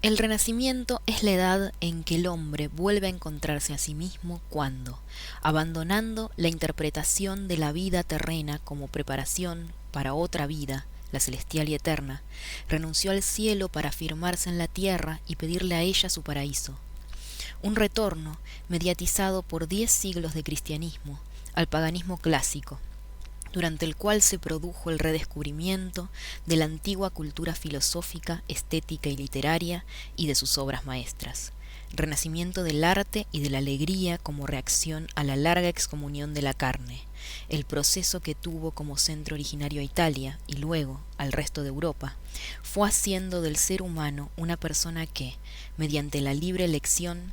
El Renacimiento es la edad en que el hombre vuelve a encontrarse a sí mismo cuando, abandonando la interpretación de la vida terrena como preparación para otra vida, la celestial y eterna, renunció al cielo para afirmarse en la tierra y pedirle a ella su paraíso. Un retorno, mediatizado por 10 siglos de cristianismo, al paganismo clásico, durante el cual se produjo el redescubrimiento de la antigua cultura filosófica, estética y literaria y de sus obras maestras. Renacimiento del arte y de la alegría como reacción a la larga excomunión de la carne, el proceso que tuvo como centro originario a Italia y luego al resto de Europa, fue haciendo del ser humano una persona que, mediante la libre elección,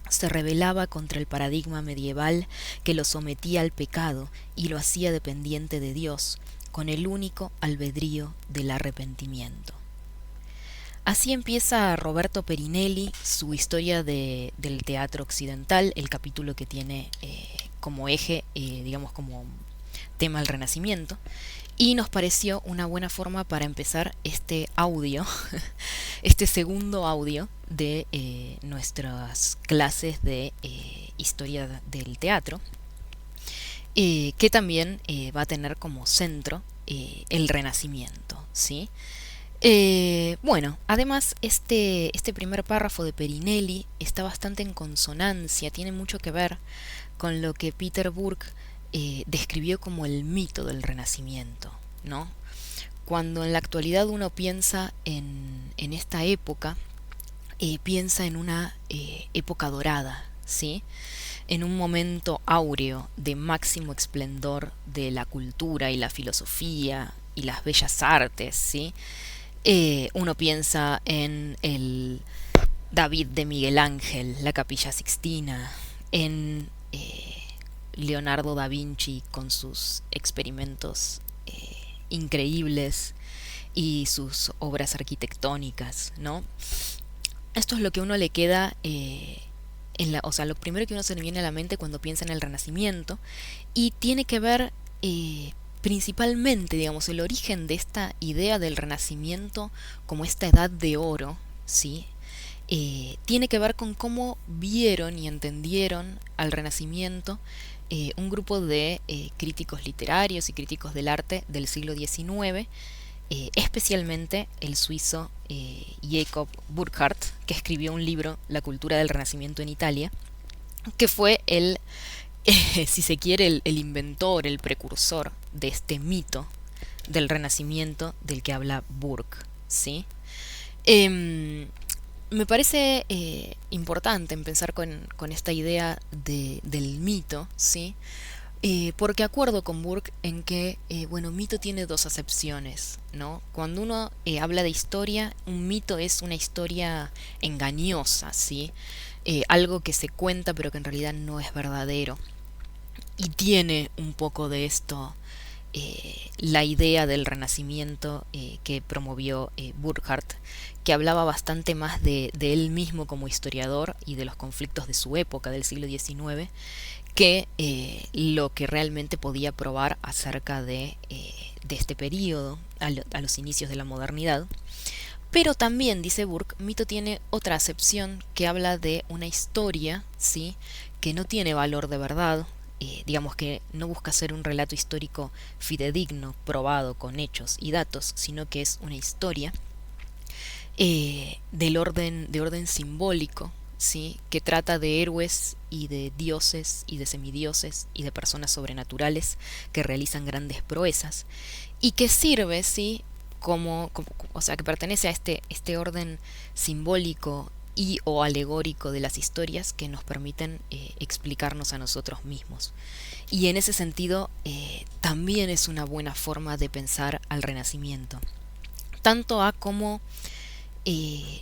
se rebelaba contra el paradigma medieval que lo sometía al pecado y lo hacía dependiente de Dios, con el único albedrío del arrepentimiento. Así empieza Roberto Perinelli su historia del teatro occidental, el capítulo que tiene como eje, digamos como tema el Renacimiento, y nos pareció una buena forma para empezar este audio, este segundo audio de nuestras clases de historia del teatro, que también va a tener como centro el Renacimiento, ¿sí? Bueno, además este primer párrafo de Perinelli está bastante en consonancia, tiene mucho que ver con lo que Peter Burke describió como el mito del Renacimiento, ¿no? Cuando en la actualidad uno piensa en esta época, piensa en una época dorada, ¿sí? En un momento áureo de máximo esplendor de la cultura y la filosofía y las bellas artes, ¿sí? Uno piensa en el David de Miguel Ángel, la Capilla Sixtina, en Leonardo da Vinci con sus experimentos increíbles y sus obras arquitectónicas, ¿no? Esto es lo que a uno le queda o sea, lo primero que uno se le viene a la mente cuando piensa en el Renacimiento, y tiene que ver principalmente, digamos, el origen de esta idea del Renacimiento como esta edad de oro, ¿sí? Tiene que ver con cómo vieron y entendieron al Renacimiento un grupo de críticos literarios y críticos del arte del siglo XIX, especialmente el suizo Jacob Burckhardt, que escribió un libro, La cultura del Renacimiento en Italia, que fue si se quiere, el inventor, el precursor de este mito del Renacimiento del que habla Burke, ¿sí? Me parece importante empezar con esta idea del mito, ¿sí? Porque acuerdo con Burke en que, bueno, mito tiene dos acepciones, ¿no? Cuando uno habla de historia, un mito es una historia engañosa, ¿sí? Algo que se cuenta pero que en realidad no es verdadero. Y tiene un poco de esto la idea del Renacimiento que promovió Burckhardt, que hablaba bastante más de él mismo como historiador y de los conflictos de su época, del siglo XIX, que lo que realmente podía probar acerca de este periodo, a los inicios de la modernidad. Pero también, dice Burke, mito tiene otra acepción que habla de una historia, ¿sí? Que no tiene valor de verdad, digamos que no busca ser un relato histórico fidedigno, probado con hechos y datos, sino que es una historia de orden simbólico, ¿sí? Que trata de héroes y de dioses y de semidioses y de personas sobrenaturales que realizan grandes proezas y que sirve, ¿sí? O sea, que pertenece a este orden simbólico y o alegórico de las historias que nos permiten explicarnos a nosotros mismos. Y en ese sentido también es una buena forma de pensar al Renacimiento. Tanto a como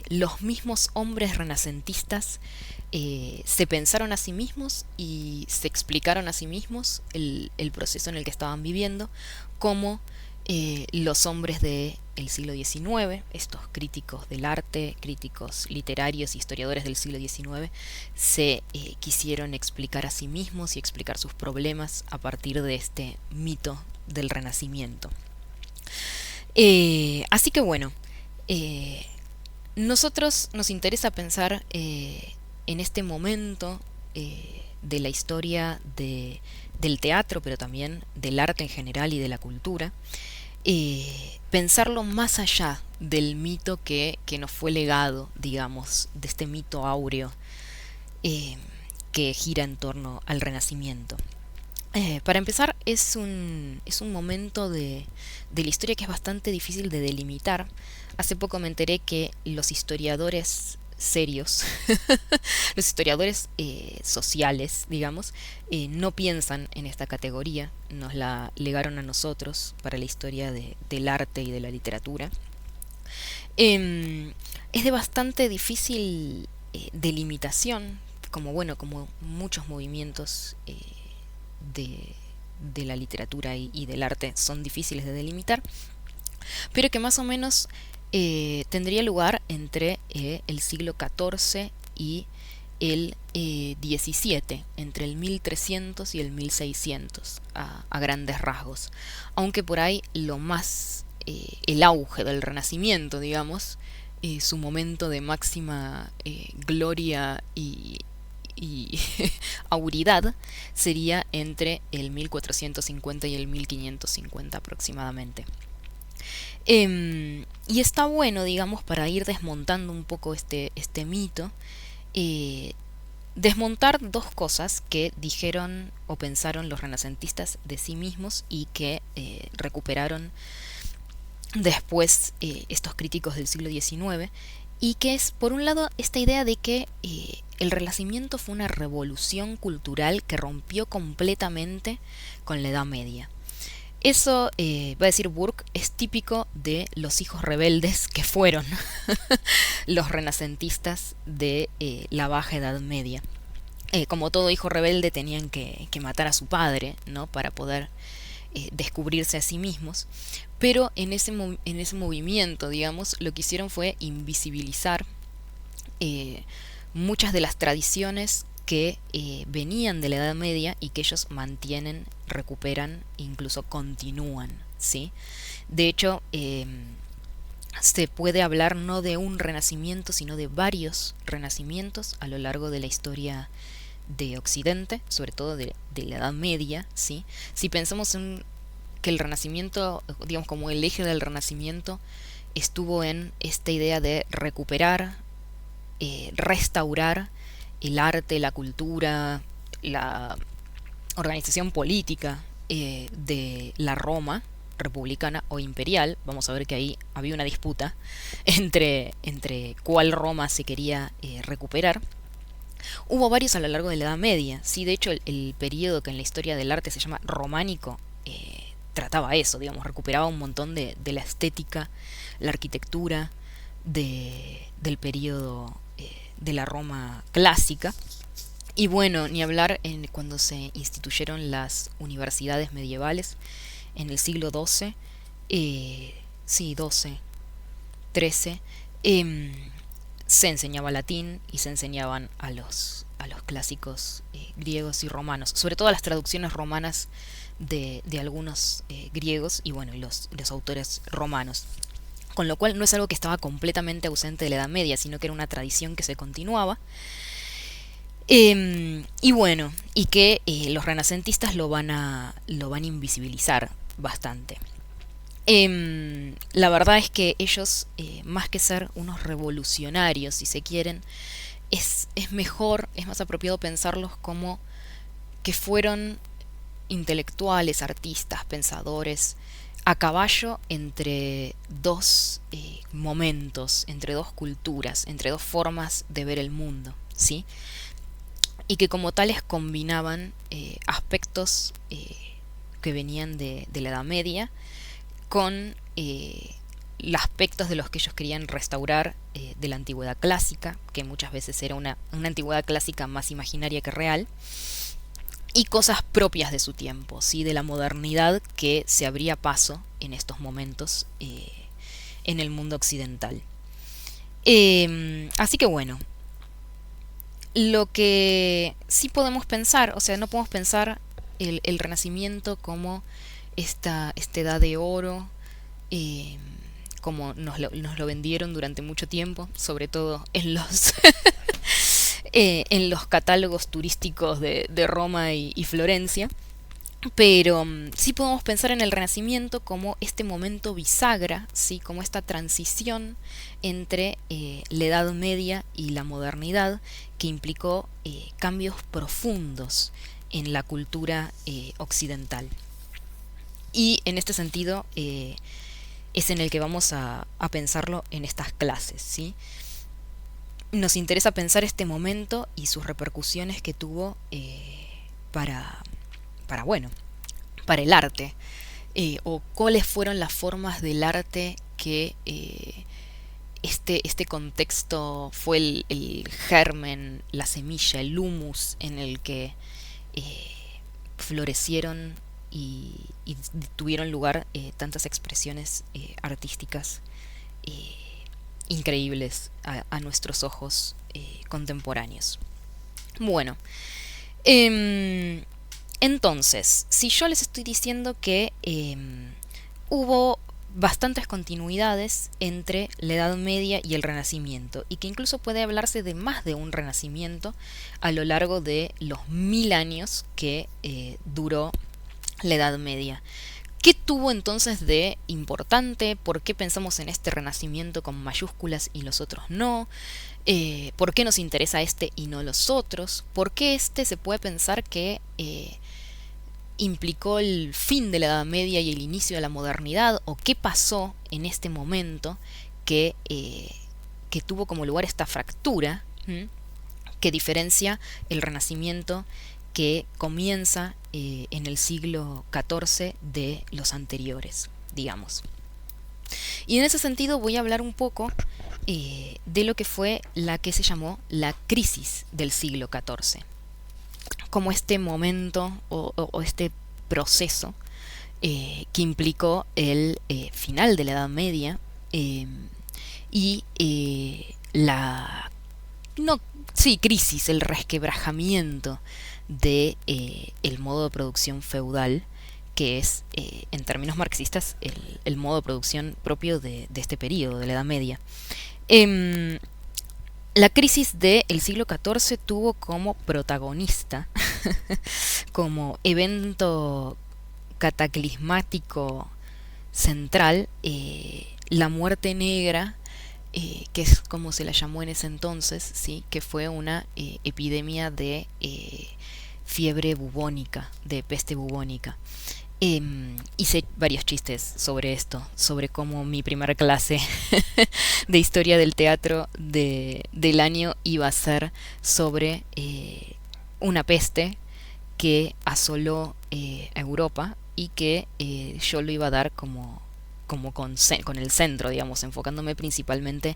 los mismos hombres renacentistas se pensaron a sí mismos y se explicaron a sí mismos el proceso en el que estaban viviendo, como los hombres del siglo XIX, estos críticos del arte, críticos literarios, historiadores del siglo XIX, se quisieron explicar a sí mismos y explicar sus problemas a partir de este mito del Renacimiento. Así que bueno, eh, Nosotros nos interesa pensar en este momento de la historia del teatro, pero también del arte en general y de la cultura, pensarlo más allá del mito que nos fue legado, digamos, de este mito áureo eh, que gira en torno al Renacimiento. Para empezar, es un momento de la historia que es bastante difícil de delimitar. Hace poco me enteré que los historiadores serios, los historiadores sociales, digamos, no piensan en esta categoría. Nos la legaron a nosotros para la historia del arte y de la literatura. Es de bastante difícil delimitación, como bueno, como muchos movimientos de, de la literatura y del arte son difíciles de delimitar, pero que más o menos tendría lugar entre el siglo XIV y el XVII, entre el 1300 y el 1600, a grandes rasgos. Aunque por ahí lo más, el auge del Renacimiento, digamos, su momento de máxima gloria y auridad sería entre el 1450 y el 1550 aproximadamente. Y está bueno, digamos, para ir desmontando un poco este mito, eh, desmontar dos cosas que dijeron o pensaron los renacentistas de sí mismos y que recuperaron después estos críticos del siglo XIX, y que es, por un lado, esta idea de que el Renacimiento fue una revolución cultural que rompió completamente con la Edad Media. Eso, va a decir Burke, es típico de los hijos rebeldes que fueron los renacentistas de la Baja Edad Media. Como todo hijo rebelde tenían que matar a su padre, ¿no? Para poder descubrirse a sí mismos. Pero en ese movimiento, digamos, lo que hicieron fue invisibilizar eh, muchas de las tradiciones que venían de la Edad Media y que ellos mantienen, recuperan, incluso continúan, ¿sí? De hecho, se puede hablar no de un renacimiento, sino de varios renacimientos a lo largo de la historia de Occidente, sobre todo de la Edad Media, ¿sí? Si pensamos en que el Renacimiento, digamos como el eje del Renacimiento, estuvo en esta idea de recuperar, restaurar el arte, la cultura, la organización política de la Roma republicana o imperial. Vamos a ver que ahí había una disputa entre cuál Roma se quería recuperar. Hubo varios a lo largo de la Edad Media, sí, de hecho el periodo que en la historia del arte se llama románico trataba eso, digamos, recuperaba un montón de la estética, la arquitectura del periodo de la Roma clásica. Y bueno, ni hablar en cuando se instituyeron las universidades medievales en el siglo XII, sí, XII, XIII, se enseñaba latín y se enseñaban a los clásicos griegos y romanos, sobre todo las traducciones romanas de algunos griegos y bueno, y los autores romanos. Con lo cual no es algo que estaba completamente ausente de la Edad Media, sino que era una tradición que se continuaba. Y bueno, y que los renacentistas lo van a invisibilizar bastante. La verdad es que ellos, más que ser unos revolucionarios, si se quieren, es mejor, es más apropiado pensarlos como que fueron intelectuales, artistas, pensadores, a caballo entre dos momentos, entre dos culturas, entre dos formas de ver el mundo, ¿sí? Y que como tales combinaban aspectos que venían de la Edad Media con los aspectos de los que ellos querían restaurar de la antigüedad clásica, que muchas veces era una antigüedad clásica más imaginaria que real, y cosas propias de su tiempo, ¿sí? De la modernidad que se abría paso en estos momentos en el mundo occidental. Así que bueno, lo que sí podemos pensar, o sea, no podemos pensar el Renacimiento como esta edad de oro, eh, como nos lo vendieron durante mucho tiempo, sobre todo en los en los catálogos turísticos de Roma y Florencia. Pero sí podemos pensar en el Renacimiento como este momento bisagra, ¿sí? Como esta transición entre la Edad Media y la modernidad, que implicó cambios profundos en la cultura occidental. Y en este sentido es en el que vamos a pensarlo en estas clases, ¿sí? Nos interesa pensar este momento y sus repercusiones que tuvo para, bueno, para el arte, o cuáles fueron las formas del arte que este contexto fue el germen, la semilla, el humus en el que eh, florecieron y tuvieron lugar tantas expresiones artísticas eh, increíbles a nuestros ojos contemporáneos. Bueno, entonces, si yo les estoy diciendo que hubo bastantes continuidades entre la Edad Media y el Renacimiento, y que incluso puede hablarse de más de un Renacimiento a lo largo de los 1000 años que duró la Edad Media. ¿Qué tuvo entonces de importante? ¿Por qué pensamos en este Renacimiento con mayúsculas y los otros no? ¿Por qué nos interesa este y no los otros? ¿Por qué este se puede pensar que implicó el fin de la Edad Media y el inicio de la modernidad? ¿O qué pasó en este momento que tuvo como lugar esta fractura que diferencia el Renacimiento que comienza en el siglo XIV de los anteriores, digamos? Y en ese sentido voy a hablar un poco de lo que fue la que se llamó la crisis del siglo XIV, como este momento o este proceso que implicó el final de la Edad Media y la no sí crisis, el resquebrajamiento de el modo de producción feudal, que es en términos marxistas el modo de producción propio de este periodo de la Edad Media. La crisis del siglo XIV tuvo como protagonista, como evento cataclismático central, la muerte negra, que es como se la llamó en ese entonces, ¿sí? Que fue una epidemia de fiebre bubónica, de peste bubónica. Hice varios chistes sobre esto, sobre cómo mi primera clase de historia del teatro del año iba a ser sobre una peste que asoló a Europa y que yo lo iba a dar como con el centro, digamos, enfocándome principalmente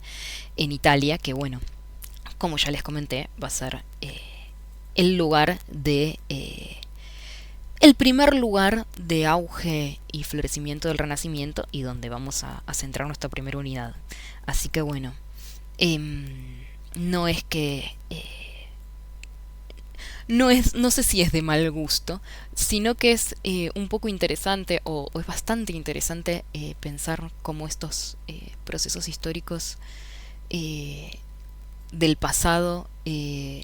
en Italia, que bueno, como ya les comenté, va a ser el lugar de el primer lugar de auge y florecimiento del Renacimiento, y donde vamos a centrar nuestra primera unidad. Así que bueno, no es que no sé si es de mal gusto, sino que es un poco interesante, o es bastante interesante pensar cómo estos procesos históricos del pasado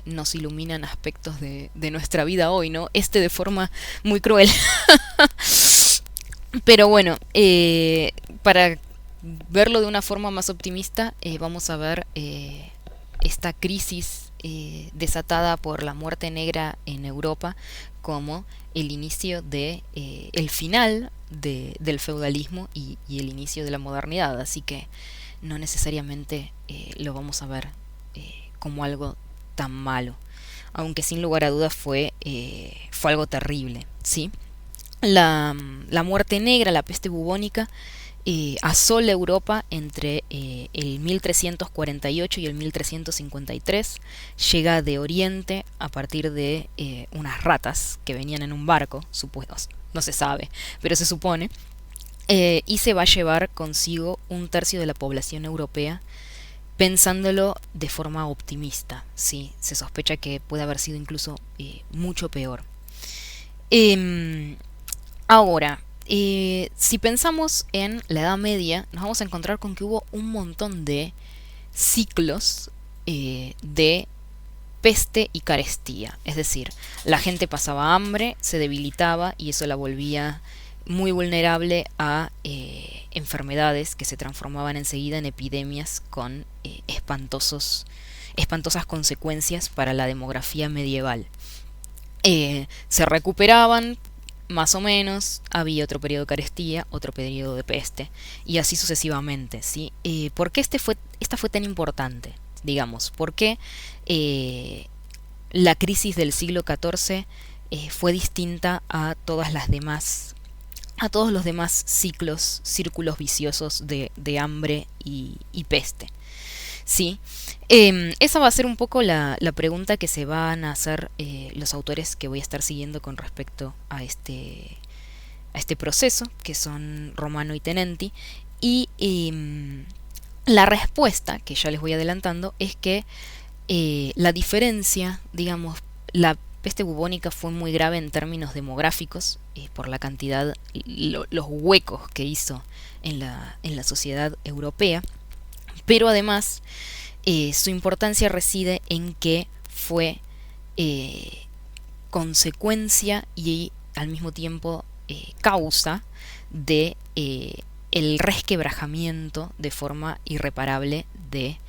nos iluminan aspectos de nuestra vida hoy, ¿no? De forma muy cruel. Pero bueno, para verlo de una forma más optimista, vamos a ver esta crisis desatada por la muerte negra en Europa como el inicio de el final del feudalismo y el inicio de la modernidad. Así que no necesariamente lo vamos a ver como algo tan malo, aunque sin lugar a dudas fue algo terrible, ¿sí? La muerte negra, la peste bubónica, asola Europa entre el 1348 y el 1353. Llega de Oriente a partir de unas ratas que venían en un barco, supuestos, no se sabe, pero se supone, y se va a llevar consigo un tercio de la población europea, pensándolo de forma optimista, ¿sí? Se sospecha que puede haber sido incluso mucho peor. Ahora, Si pensamos en la Edad Media, nos vamos a encontrar con que hubo un montón de ciclos de peste y carestía. Es decir, la gente pasaba hambre, se debilitaba y eso la volvía muy vulnerable a enfermedades que se transformaban enseguida en epidemias con espantosas consecuencias para la demografía medieval. Se recuperaban más o menos, había otro periodo de carestía, otro periodo de peste, y así sucesivamente, ¿sí? ¿Por qué esta fue tan importante? Digamos, ¿por qué la crisis del siglo XIV fue distinta a a todos los demás círculos viciosos de hambre y peste? Sí, esa va a ser un poco la pregunta que se van a hacer los autores que voy a estar siguiendo con respecto a este proceso, que son Romano y Tenenti. Y la respuesta, que ya les voy adelantando, es que la diferencia, digamos, la peste bubónica fue muy grave en términos demográficos por la cantidad, los huecos que hizo en la sociedad europea, pero además su importancia reside en que fue consecuencia y al mismo tiempo causa de el resquebrajamiento de forma irreparable de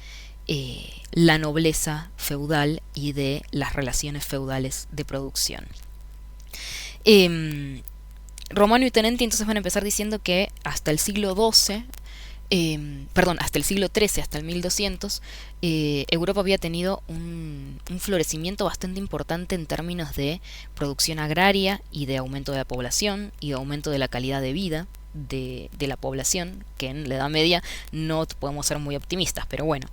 la nobleza feudal y de las relaciones feudales de producción. Romano y Tenenti entonces van a empezar diciendo que hasta el siglo XII, hasta el siglo XIII, hasta el 1200, Europa había tenido un florecimiento bastante importante en términos de producción agraria y de aumento de la población y de aumento de la calidad de vida de la población, que en la Edad Media no podemos ser muy optimistas, pero bueno.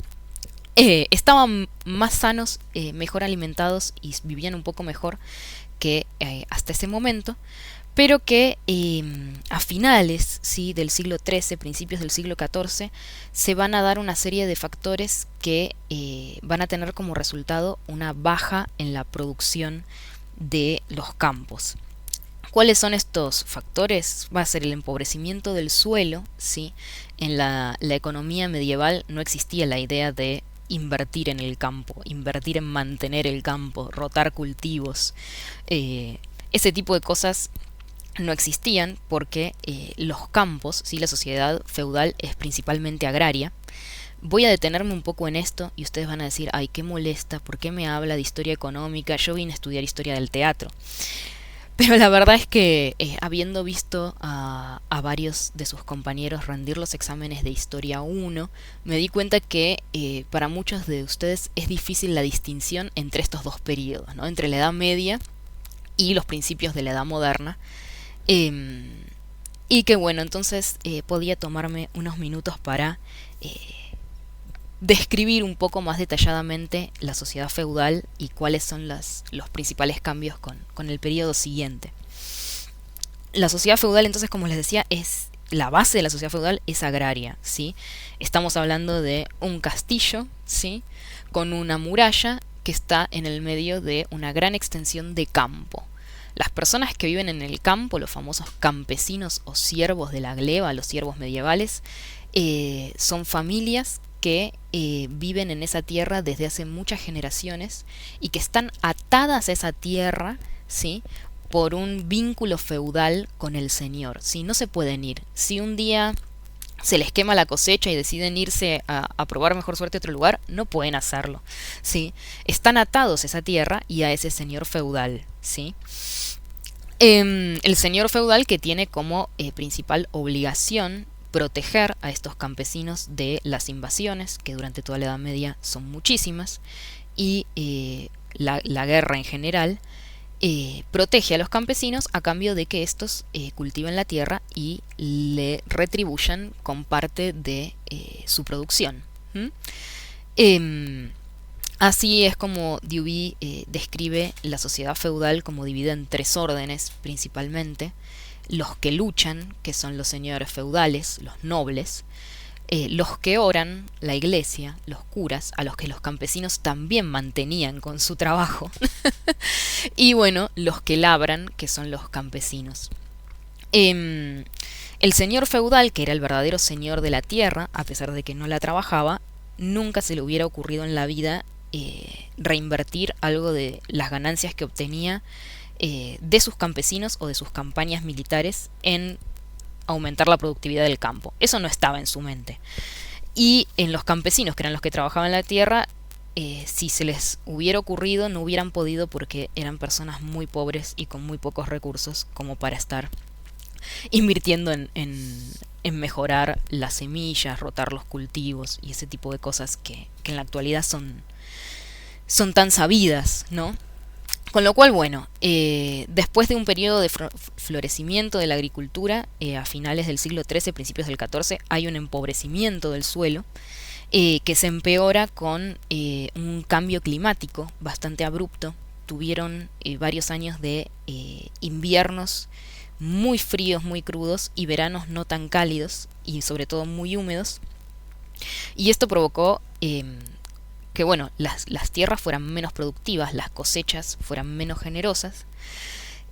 Estaban más sanos, mejor alimentados y vivían un poco mejor que hasta ese momento, pero que a finales, ¿sí?, del siglo XIII, principios del siglo XIV, se van a dar una serie de factores que van a tener como resultado una baja en la producción de los campos. ¿Cuáles son estos factores? Va a ser el empobrecimiento del suelo, ¿sí? En la economía medieval no existía la idea de invertir en el campo, invertir en mantener el campo, rotar cultivos. Ese tipo de cosas no existían porque los campos, ¿sí?, la sociedad feudal es principalmente agraria. Voy a detenerme un poco en esto y ustedes van a decir, ay, qué molesta, ¿por qué me habla de historia económica? Yo vine a estudiar historia del teatro. Pero la verdad es que habiendo visto a varios de sus compañeros rendir los exámenes de Historia 1, me di cuenta que para muchos de ustedes es difícil la distinción entre estos dos periodos, ¿no? Entre la Edad Media y los principios de la Edad Moderna. Y que bueno, entonces podía tomarme unos minutos para describir un poco más detalladamente la sociedad feudal y cuáles son los principales cambios con el periodo siguiente. La sociedad feudal, entonces, como les decía, la base de la sociedad feudal es agraria, ¿sí? Estamos hablando de un castillo, ¿sí?, con una muralla que está en el medio de una gran extensión de campo. Las personas que viven en el campo, los famosos campesinos o siervos de la gleba, los siervos medievales, son familias que viven en esa tierra desde hace muchas generaciones y que están atadas a esa tierra, ¿sí?, por un vínculo feudal con el señor, ¿sí? No se pueden ir. Si un día se les quema la cosecha y deciden irse a probar mejor suerte a otro lugar, no pueden hacerlo, ¿sí? Están atados a esa tierra y a ese señor feudal, ¿sí? El señor feudal que tiene como principal obligación proteger a estos campesinos de las invasiones, que durante toda la Edad Media son muchísimas, y la guerra en general, protege a los campesinos a cambio de que estos cultiven la tierra y le retribuyan con parte de su producción. Así es como Duby describe la sociedad feudal como dividida en tres órdenes principalmente: los que luchan, que son los señores feudales, los nobles; los que oran, la iglesia, los curas, a los que los campesinos también mantenían con su trabajo; y bueno, los que labran, que son los campesinos. Em, el señor feudal, que era el verdadero señor de la tierra, a pesar de que no la trabajaba, nunca se le hubiera ocurrido en la vida reinvertir algo de las ganancias que obtenía de sus campesinos o de sus campañas militares en aumentar la productividad del campo. Eso no estaba en su mente. Y en los campesinos, que eran los que trabajaban la tierra, si se les hubiera ocurrido, no hubieran podido porque eran personas muy pobres y con muy pocos recursos como para estar invirtiendo en mejorar las semillas, rotar los cultivos y ese tipo de cosas que en la actualidad son tan sabidas, ¿no? Con lo cual, bueno, después de un periodo de florecimiento de la agricultura, a finales del siglo XIII, principios del XIV, hay un empobrecimiento del suelo que se empeora con un cambio climático bastante abrupto. Tuvieron varios años de inviernos muy fríos, muy crudos y veranos no tan cálidos y sobre todo muy húmedos. Y esto provocó que bueno, las tierras fueran menos productivas, las cosechas fueran menos generosas.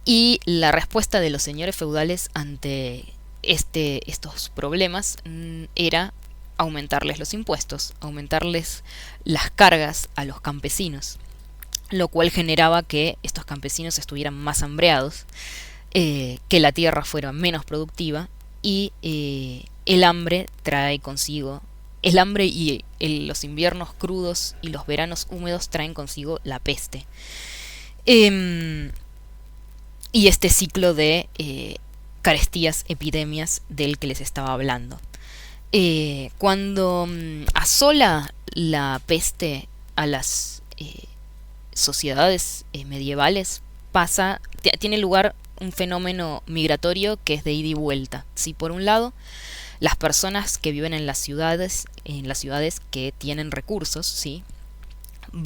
Y la respuesta de los señores feudales ante estos problemas era aumentarles los impuestos, aumentarles las cargas a los campesinos, lo cual generaba que estos campesinos estuvieran más hambreados, que la tierra fuera menos productiva y el hambre trae consigo, el hambre y los inviernos crudos y los veranos húmedos traen consigo la peste. Y este ciclo de carestías, epidemias del que les estaba hablando. Cuando asola la peste a las sociedades medievales, tiene lugar un fenómeno migratorio que es de ida y vuelta. ¿Sí? Por un lado, las personas que viven en las ciudades que tienen recursos, ¿sí?,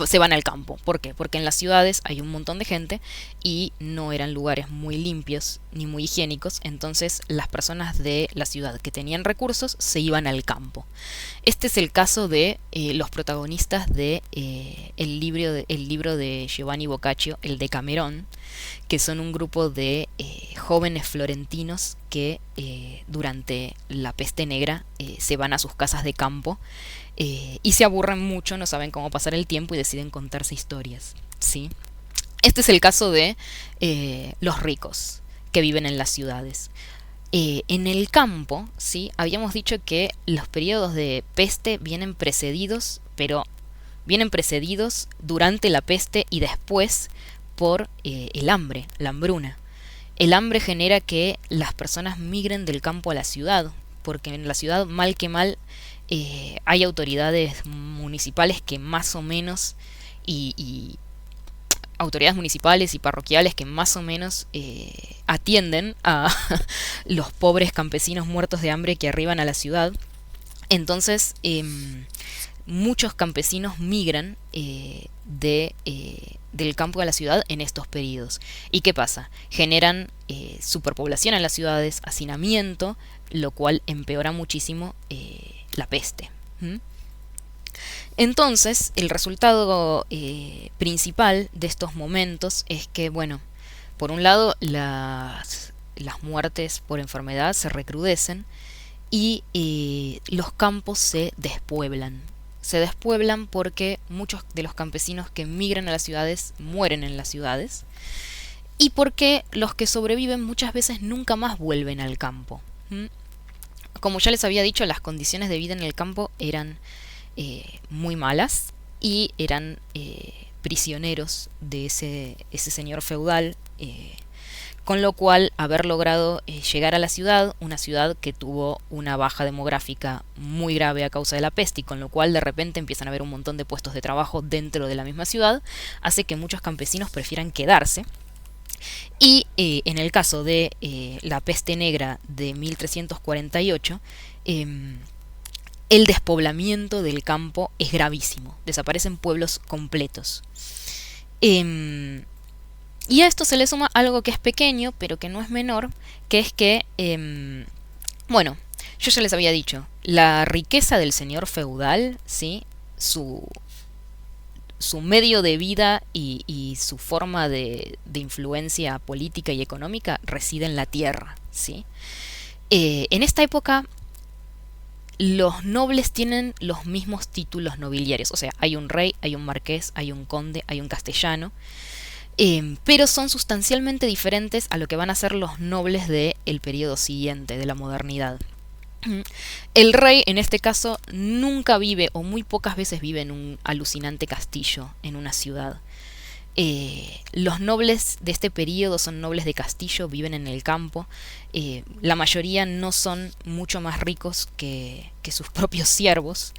se van al campo. ¿Por qué? Porque en las ciudades hay un montón de gente y no eran lugares muy limpios ni muy higiénicos, entonces las personas de la ciudad que tenían recursos se iban al campo. Este es el caso de los protagonistas de el libro de Giovanni Boccaccio, el Decamerón, que son un grupo de jóvenes florentinos que durante la peste negra se van a sus casas de campo y se aburren mucho, no saben cómo pasar el tiempo y deciden contarse historias, ¿sí? Este es el caso de los ricos que viven en las ciudades. En el campo, ¿sí?, habíamos dicho que los periodos de peste vienen precedidos, pero vienen precedidos durante la peste y después por el hambre, la hambruna. El hambre genera que las personas migren del campo a la ciudad, porque en la ciudad, mal que mal, hay autoridades municipales que más o menos, y autoridades municipales y parroquiales que más o menos atienden a los pobres campesinos muertos de hambre que arriban a la ciudad. Entonces, muchos campesinos migran del campo a la ciudad en estos periodos. ¿Y qué pasa? Generan superpoblación en las ciudades, hacinamiento, lo cual empeora muchísimo la peste. Entonces, el resultado principal de estos momentos es que, bueno, por un lado, las muertes por enfermedad se recrudecen y los campos se despueblan. Se despueblan porque muchos de los campesinos que migran a las ciudades mueren en las ciudades y porque los que sobreviven muchas veces nunca más vuelven al campo. Como ya les había dicho, las condiciones de vida en el campo eran muy malas y eran prisioneros de ese señor feudal, con lo cual haber logrado llegar a la ciudad, una ciudad que tuvo una baja demográfica muy grave a causa de la peste y con lo cual de repente empiezan a haber un montón de puestos de trabajo dentro de la misma ciudad, hace que muchos campesinos prefieran quedarse. Y en el caso de la peste negra de 1348, el despoblamiento del campo es gravísimo. Desaparecen pueblos completos. Y a esto se le suma algo que es pequeño, pero que no es menor, que es que, bueno, yo ya les había dicho, la riqueza del señor feudal, ¿sí?, su su medio de vida y su forma de influencia política y económica reside en la tierra, ¿sí? En esta época los nobles tienen los mismos títulos nobiliarios, o sea, hay un rey, hay un marqués, hay un conde, hay un castellano, pero son sustancialmente diferentes a lo que van a ser los nobles del periodo siguiente, de la modernidad. El rey, en este caso, nunca vive o muy pocas veces vive en un alucinante castillo, en una ciudad. Los nobles de este periodo son nobles de castillo, viven en el campo. La mayoría no son mucho más ricos que sus propios siervos.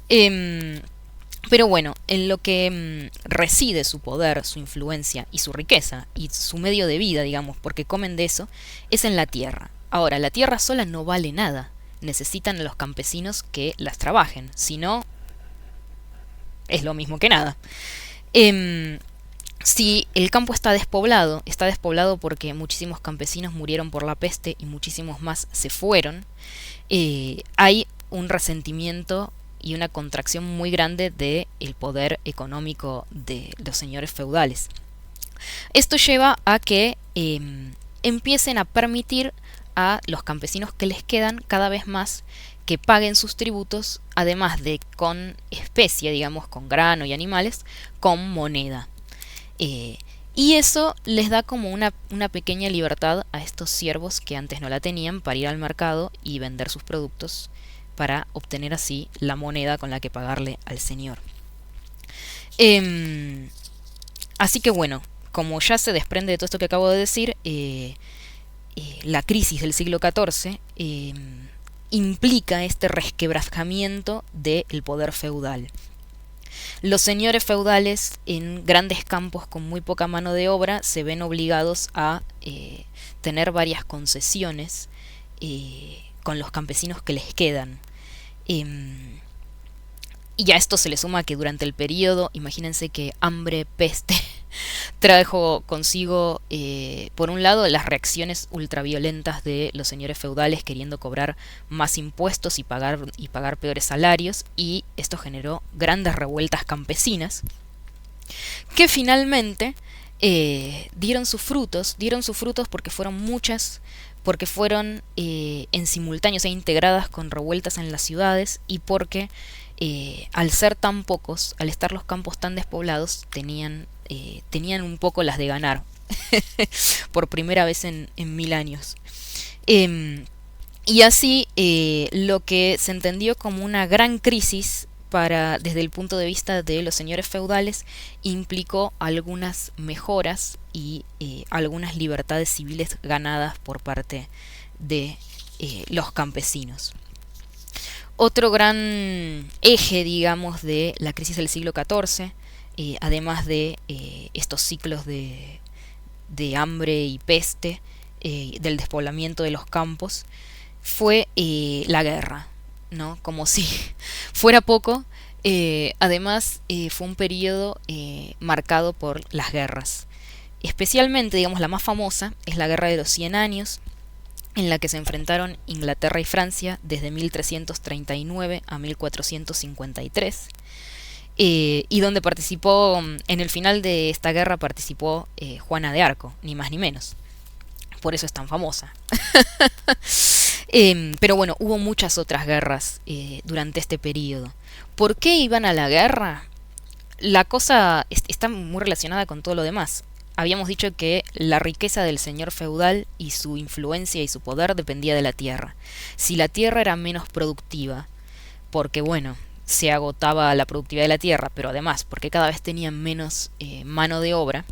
Pero bueno, en lo que reside su poder, su influencia y su riqueza y su medio de vida, digamos, porque comen de eso, es en la tierra. Ahora, la tierra sola no vale nada. Necesitan a los campesinos que las trabajen, si no, es lo mismo que nada. Si el campo está despoblado porque muchísimos campesinos murieron por la peste y muchísimos más se fueron, hay un resentimiento y una contracción muy grande del poder económico de los señores feudales. Esto lleva a que empiecen a permitir a los campesinos que les quedan cada vez más que paguen sus tributos, además de con especie, digamos, con grano y animales, con moneda. Y eso les da como una pequeña libertad a estos siervos que antes no la tenían para ir al mercado y vender sus productos para obtener así la moneda con la que pagarle al señor. Así que bueno, como ya se desprende de todo esto que acabo de decir, la crisis del siglo XIV implica este resquebrajamiento del poder feudal. Los señores feudales en grandes campos con muy poca mano de obra se ven obligados a tener varias concesiones con los campesinos que les quedan. Y a esto se le suma que durante el periodo, imagínense que hambre, peste, trajo consigo, por un lado, las reacciones ultraviolentas de los señores feudales queriendo cobrar más impuestos y pagar peores salarios, y esto generó grandes revueltas campesinas que finalmente dieron sus frutos porque fueron muchas, porque fueron en simultáneo, o sea, integradas con revueltas en las ciudades, y porque al ser tan pocos, al estar los campos tan despoblados, tenían un poco las de ganar por primera vez en 1000 años. Y así lo que se entendió como una gran crisis desde el punto de vista de los señores feudales implicó algunas mejoras y algunas libertades civiles ganadas por parte de los campesinos. Otro gran eje, digamos, de la crisis del siglo XIV, además de estos ciclos de hambre y peste, del despoblamiento de los campos, fue la guerra, ¿no? Como si fuera poco, además fue un periodo marcado por las guerras. Especialmente, digamos, la más famosa es la Guerra de los 100 Años, en la que se enfrentaron Inglaterra y Francia desde 1339 a 1453, y donde participó, en el final de esta guerra participó Juana de Arco, ni más ni menos. Por eso es tan famosa. Pero bueno, hubo muchas otras guerras durante este periodo. ¿Por qué iban a la guerra? La cosa está muy relacionada con todo lo demás. Habíamos dicho que la riqueza del señor feudal y su influencia y su poder dependía de la tierra. Si la tierra era menos productiva, porque bueno, se agotaba la productividad de la tierra, pero además porque cada vez tenían menos mano de obra,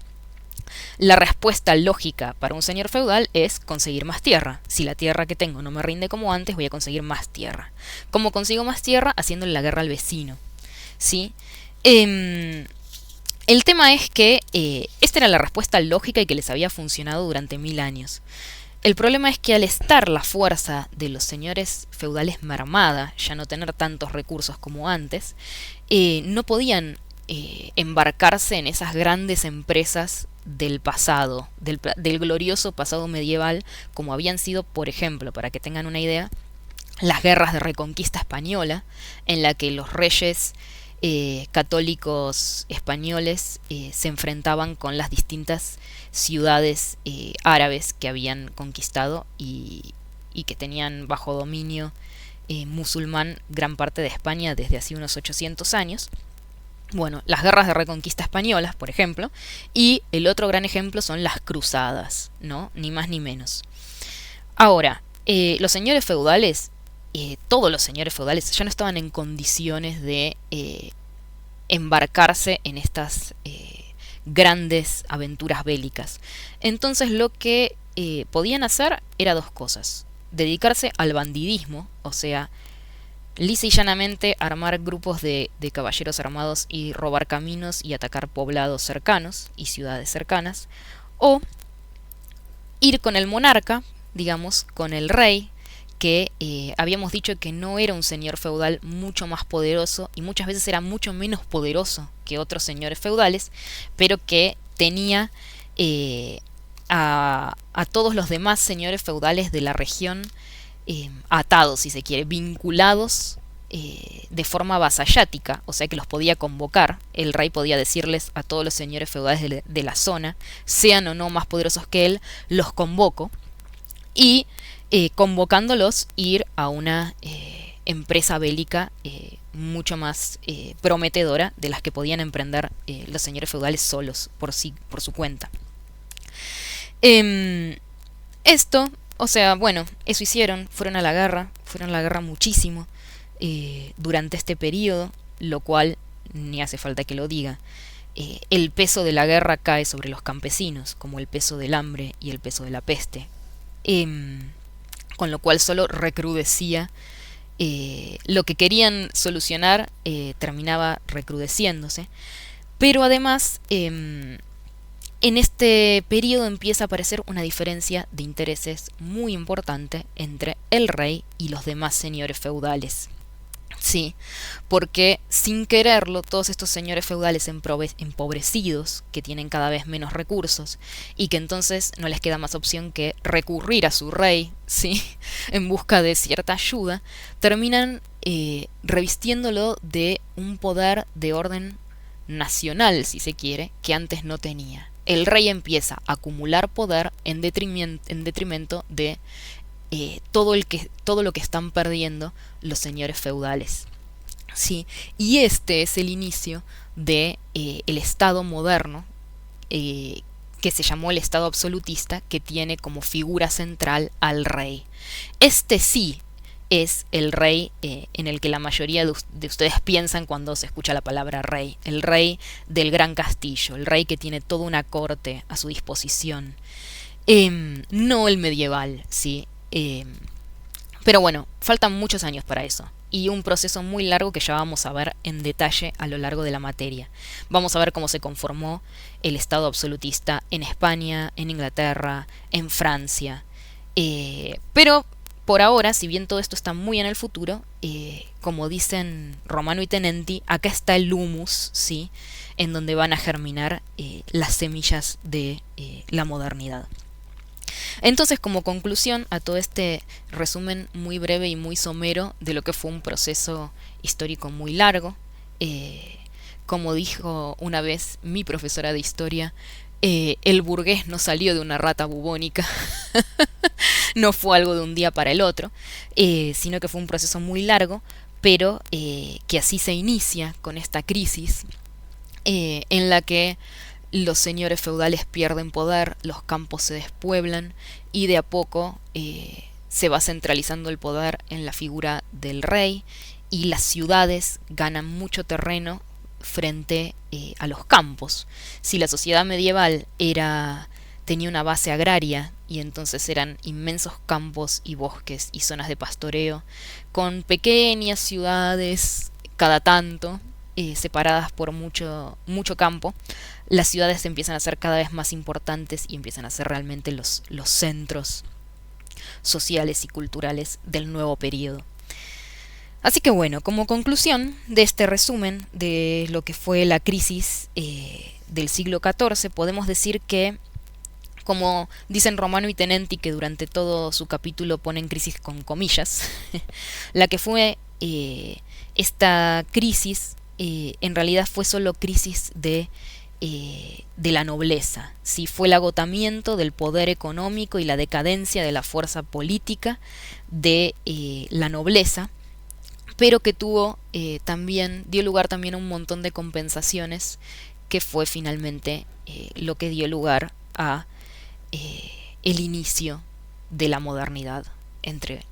la respuesta lógica para un señor feudal es conseguir más tierra. Si la tierra que tengo no me rinde como antes, voy a conseguir más tierra. ¿Cómo consigo más tierra? Haciéndole la guerra al vecino, ¿sí? El tema es que esta era la respuesta lógica y que les había funcionado durante 1000 años. El problema es que al estar la fuerza de los señores feudales mermada, ya no tener tantos recursos como antes, no podían embarcarse en esas grandes empresas del pasado, del glorioso pasado medieval, como habían sido, por ejemplo, para que tengan una idea, las guerras de reconquista española, en la que los reyes católicos españoles se enfrentaban con las distintas ciudades árabes que habían conquistado y que tenían bajo dominio musulmán gran parte de España desde hace unos 800 años. Bueno, las guerras de reconquista españolas, por ejemplo, y el otro gran ejemplo son las cruzadas, ¿no? Ni más ni menos. Ahora, los señores feudales, todos los señores feudales ya no estaban en condiciones de embarcarse en estas grandes aventuras bélicas. Entonces lo que podían hacer era dos cosas: dedicarse al bandidismo, o sea, lisa y llanamente armar grupos de caballeros armados y robar caminos y atacar poblados cercanos y ciudades cercanas, o ir con el monarca, digamos, con el rey, que habíamos dicho que no era un señor feudal mucho más poderoso y muchas veces era mucho menos poderoso que otros señores feudales, pero que tenía a todos los demás señores feudales de la región atados, si se quiere, vinculados de forma vasallática, o sea que los podía convocar. El rey podía decirles a todos los señores feudales de la zona, sean o no más poderosos que él, los convoco, y convocándolos ir a una empresa bélica mucho más prometedora de las que podían emprender los señores feudales solos, por su cuenta. Esto, o sea, bueno, eso hicieron, fueron a la guerra muchísimo durante este periodo, lo cual ni hace falta que lo diga. El peso de la guerra cae sobre los campesinos, como el peso del hambre y el peso de la peste. Con lo cual solo recrudecía lo que querían solucionar, terminaba recrudeciéndose. Pero además, en este periodo empieza a aparecer una diferencia de intereses muy importante entre el rey y los demás señores feudales. Sí, porque sin quererlo, todos estos señores feudales empobrecidos, que tienen cada vez menos recursos, y que entonces no les queda más opción que recurrir a su rey, sí, en busca de cierta ayuda, terminan revistiéndolo de un poder de orden nacional, si se quiere, que antes no tenía. El rey empieza a acumular poder en detrimento de todo lo que están perdiendo los señores feudales. ¿Sí? Y este es el inicio de el Estado moderno, que se llamó el Estado absolutista, que tiene como figura central al rey. Este sí es el rey en el que la mayoría de ustedes piensan cuando se escucha la palabra rey. El rey del gran castillo, el rey que tiene toda una corte a su disposición. No el medieval, ¿sí? Pero bueno, faltan muchos años para eso y un proceso muy largo que ya vamos a ver en detalle a lo largo de la materia. Vamos a ver cómo se conformó el Estado absolutista en España, en Inglaterra, en Francia. Pero por ahora, si bien todo esto está muy en el futuro, como dicen Romano y Tenenti, acá está el humus, ¿sí? En donde van a germinar las semillas de la modernidad. Entonces, como conclusión a todo este resumen muy breve y muy somero de lo que fue un proceso histórico muy largo, como dijo una vez mi profesora de historia, el burgués no salió de una rata bubónica, no fue algo de un día para el otro, sino que fue un proceso muy largo, pero que así se inicia con esta crisis en la que los señores feudales pierden poder, los campos se despueblan y de a poco se va centralizando el poder en la figura del rey y las ciudades ganan mucho terreno frente a los campos. Si la sociedad medieval tenía una base agraria y entonces eran inmensos campos y bosques y zonas de pastoreo con pequeñas ciudades cada tanto, separadas por mucho campo, las ciudades empiezan a ser cada vez más importantes y empiezan a ser realmente los centros sociales y culturales del nuevo periodo. Así que bueno, como conclusión de este resumen de lo que fue la crisis del siglo XIV, podemos decir que, como dicen Romano y Tenenti, que durante todo su capítulo ponen crisis con comillas, la que fue esta crisis en realidad fue solo crisis de la nobleza, ¿sí? Fue el agotamiento del poder económico y la decadencia de la fuerza política de la nobleza, pero que dio lugar también a un montón de compensaciones, que fue finalmente lo que dio lugar a el inicio de la modernidad, entre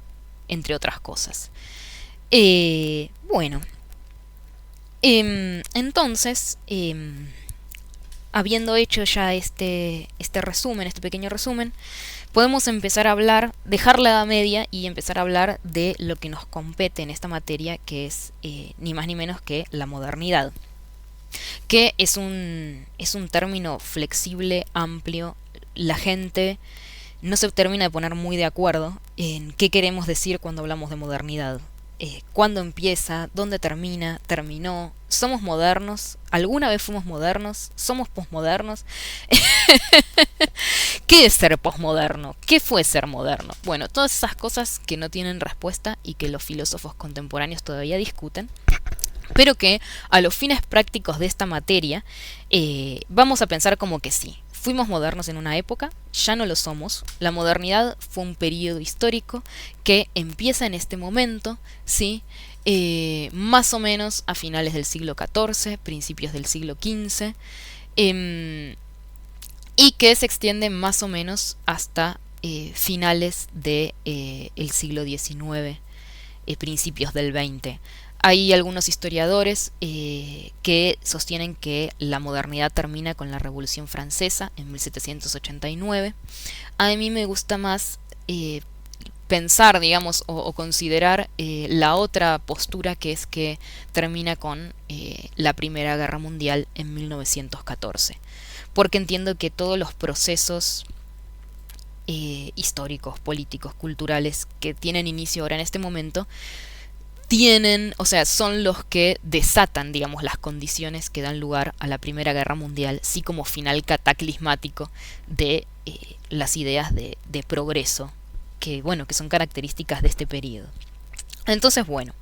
otras cosas. Bueno, entonces, habiendo hecho ya este resumen, este pequeño resumen, podemos empezar a hablar, dejar la Edad Media y empezar a hablar de lo que nos compete en esta materia, que es ni más ni menos que la modernidad, que es un término flexible, amplio. La gente no se termina de poner muy de acuerdo en qué queremos decir cuando hablamos de modernidad. ¿Cuándo empieza? ¿Dónde termina? ¿Terminó? ¿Somos modernos? ¿Alguna vez fuimos modernos? ¿Somos posmodernos? ¿Qué es ser posmoderno? ¿Qué fue ser moderno? Bueno, todas esas cosas que no tienen respuesta y que los filósofos contemporáneos todavía discuten, pero que a los fines prácticos de esta materia vamos a pensar como que sí. Fuimos modernos en una época, ya no lo somos. La modernidad fue un periodo histórico que empieza en este momento, ¿sí? Más o menos a finales del siglo XIV, principios del siglo XV, y que se extiende más o menos hasta finales del siglo XIX, principios del XX. Hay algunos historiadores que sostienen que la modernidad termina con la Revolución Francesa en 1789. A mí me gusta más pensar, digamos, o considerar la otra postura, que es que termina con la Primera Guerra Mundial en 1914. Porque entiendo que todos los procesos históricos, políticos, culturales que tienen inicio ahora en este momento son los que desatan, digamos, las condiciones que dan lugar a la Primera Guerra Mundial, sí, como final cataclismático de las ideas de progreso, que son características de este periodo. Entonces, bueno,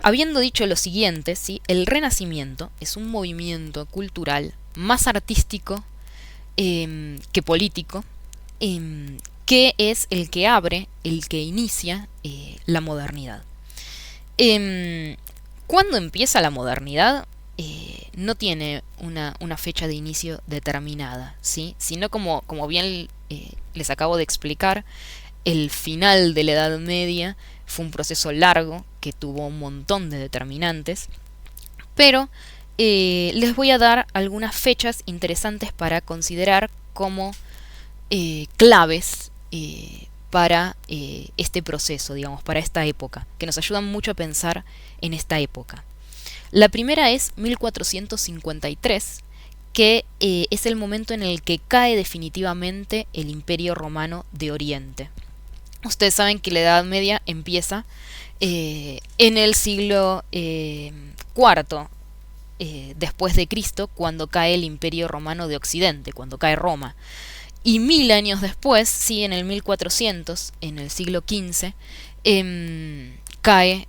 habiendo dicho lo siguiente, ¿sí? El Renacimiento es un movimiento cultural más artístico que político, que es el que abre, el que inicia la modernidad. ¿Cuándo empieza la modernidad? No tiene una fecha de inicio determinada, ¿sí? Sino como bien les acabo de explicar, el final de la Edad Media fue un proceso largo que tuvo un montón de determinantes, pero les voy a dar algunas fechas interesantes para considerar como claves para este proceso, digamos, para esta época, que nos ayudan mucho a pensar en esta época. La primera es 1453, que es el momento en el que cae definitivamente el Imperio Romano de Oriente. Ustedes saben que la Edad Media empieza en el siglo IV después de Cristo, cuando cae el Imperio Romano de Occidente, cuando cae Roma. Y 1000 años después, sí, en el 1400, en el siglo XV, cae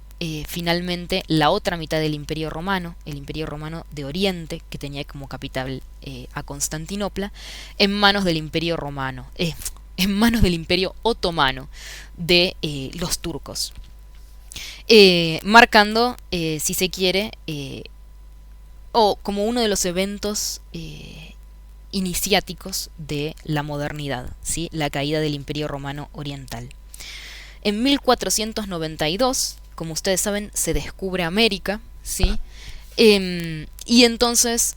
finalmente la otra mitad del Imperio Romano, el Imperio Romano de Oriente, que tenía como capital a Constantinopla, en manos del Imperio Romano, en manos del Imperio Otomano de los turcos, marcando, si se quiere, o como uno de los eventos iniciáticos de la modernidad, ¿sí? La caída del Imperio Romano Oriental. En 1492, como ustedes saben, se descubre América, ¿sí? Y entonces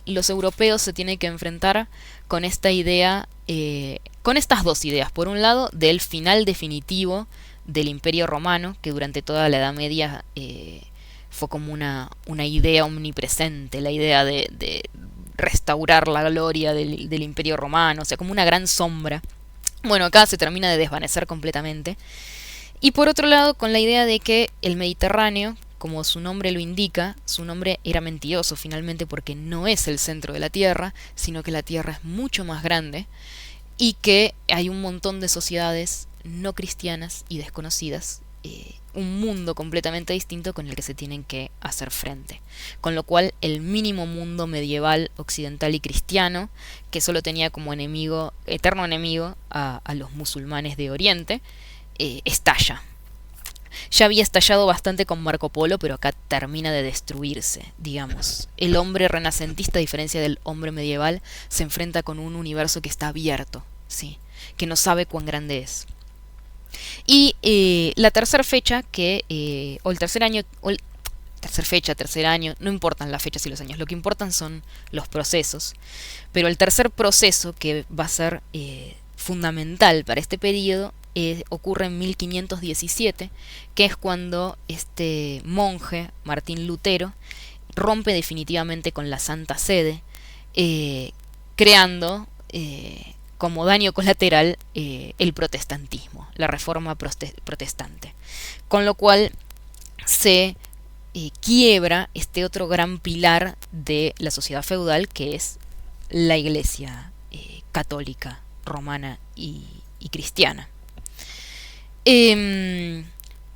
los europeos se tienen que enfrentar con esta idea, con estas dos ideas. Por un lado, del final definitivo del Imperio Romano, que durante toda la Edad Media fue como una idea omnipresente, la idea de restaurar la gloria del Imperio Romano, o sea, como una gran sombra. Bueno, acá se termina de desvanecer completamente. Y por otro lado, con la idea de que el Mediterráneo, como su nombre lo indica, su nombre era mentiroso finalmente, porque no es el centro de la Tierra, sino que la Tierra es mucho más grande y que hay un montón de sociedades no cristianas y desconocidas un mundo completamente distinto con el que se tienen que hacer frente. Con lo cual el mínimo mundo medieval, occidental y cristiano, que solo tenía como enemigo, eterno enemigo, a los musulmanes de Oriente, estalla. Ya había estallado bastante con Marco Polo, pero acá termina de destruirse, digamos. El hombre renacentista, a diferencia del hombre medieval, se enfrenta con un universo que está abierto, ¿sí? Que no sabe cuán grande es. Y la tercera fecha, o el tercer año, tercer fecha, tercer año, no importan las fechas y los años, lo que importan son los procesos. Pero el tercer proceso que va a ser fundamental para este periodo ocurre en 1517, que es cuando este monje, Martín Lutero, rompe definitivamente con la Santa Sede, creando como daño colateral el protestantismo, la reforma protestante. Con lo cual se quiebra este otro gran pilar de la sociedad feudal, que es la iglesia católica, romana y cristiana.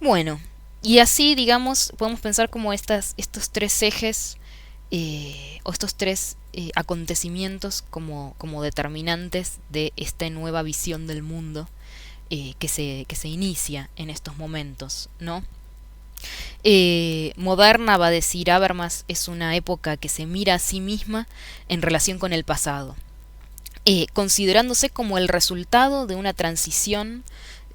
Bueno, y así, digamos, podemos pensar como estos tres ejes o estos tres acontecimientos como determinantes de esta nueva visión del mundo que se inicia en estos momentos, ¿no? Moderna, va a decir Habermas, es una época que se mira a sí misma en relación con el pasado, considerándose como el resultado de una transición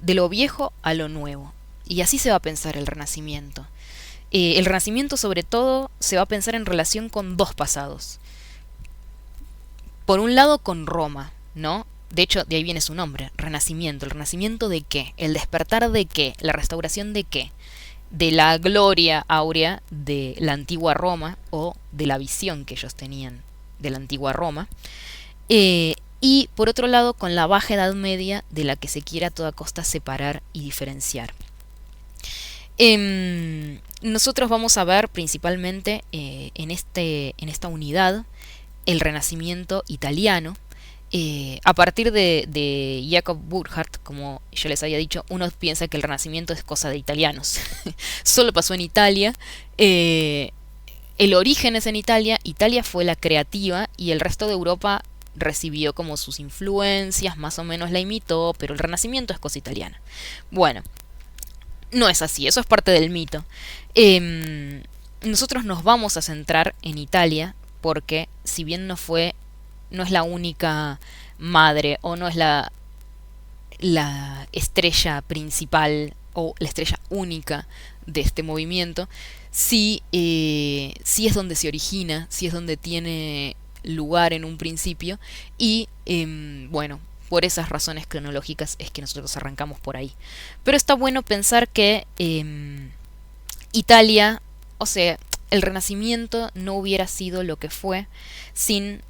de lo viejo a lo nuevo. Y así se va a pensar el Renacimiento. El Renacimiento, sobre todo, se va a pensar en relación con dos pasados. Por un lado, con Roma, ¿no? De hecho, de ahí viene su nombre, Renacimiento. ¿El Renacimiento de qué? ¿El despertar de qué? ¿La restauración de qué? De la gloria áurea de la antigua Roma, o de la visión que ellos tenían de la antigua Roma. Y por otro lado, con la Baja Edad Media, de la que se quiere a toda costa separar y diferenciar. Nosotros vamos a ver principalmente en esta unidad el Renacimiento italiano. A partir de Jacob Burckhardt, como yo les había dicho, uno piensa que el Renacimiento es cosa de italianos. Solo pasó en Italia. El origen es en Italia. Italia fue la creativa y el resto de Europa recibió como sus influencias, más o menos la imitó, pero el Renacimiento es cosa italiana. Bueno, no es así, eso es parte del mito. Nosotros nos vamos a centrar en Italia porque si bien no es la única madre o no es la estrella principal o la estrella única de este movimiento, sí es donde se origina, sí es donde tiene lugar en un principio y bueno, por esas razones cronológicas es que nosotros arrancamos por ahí. Pero está bueno pensar que Italia, o sea, el Renacimiento no hubiera sido lo que fue sin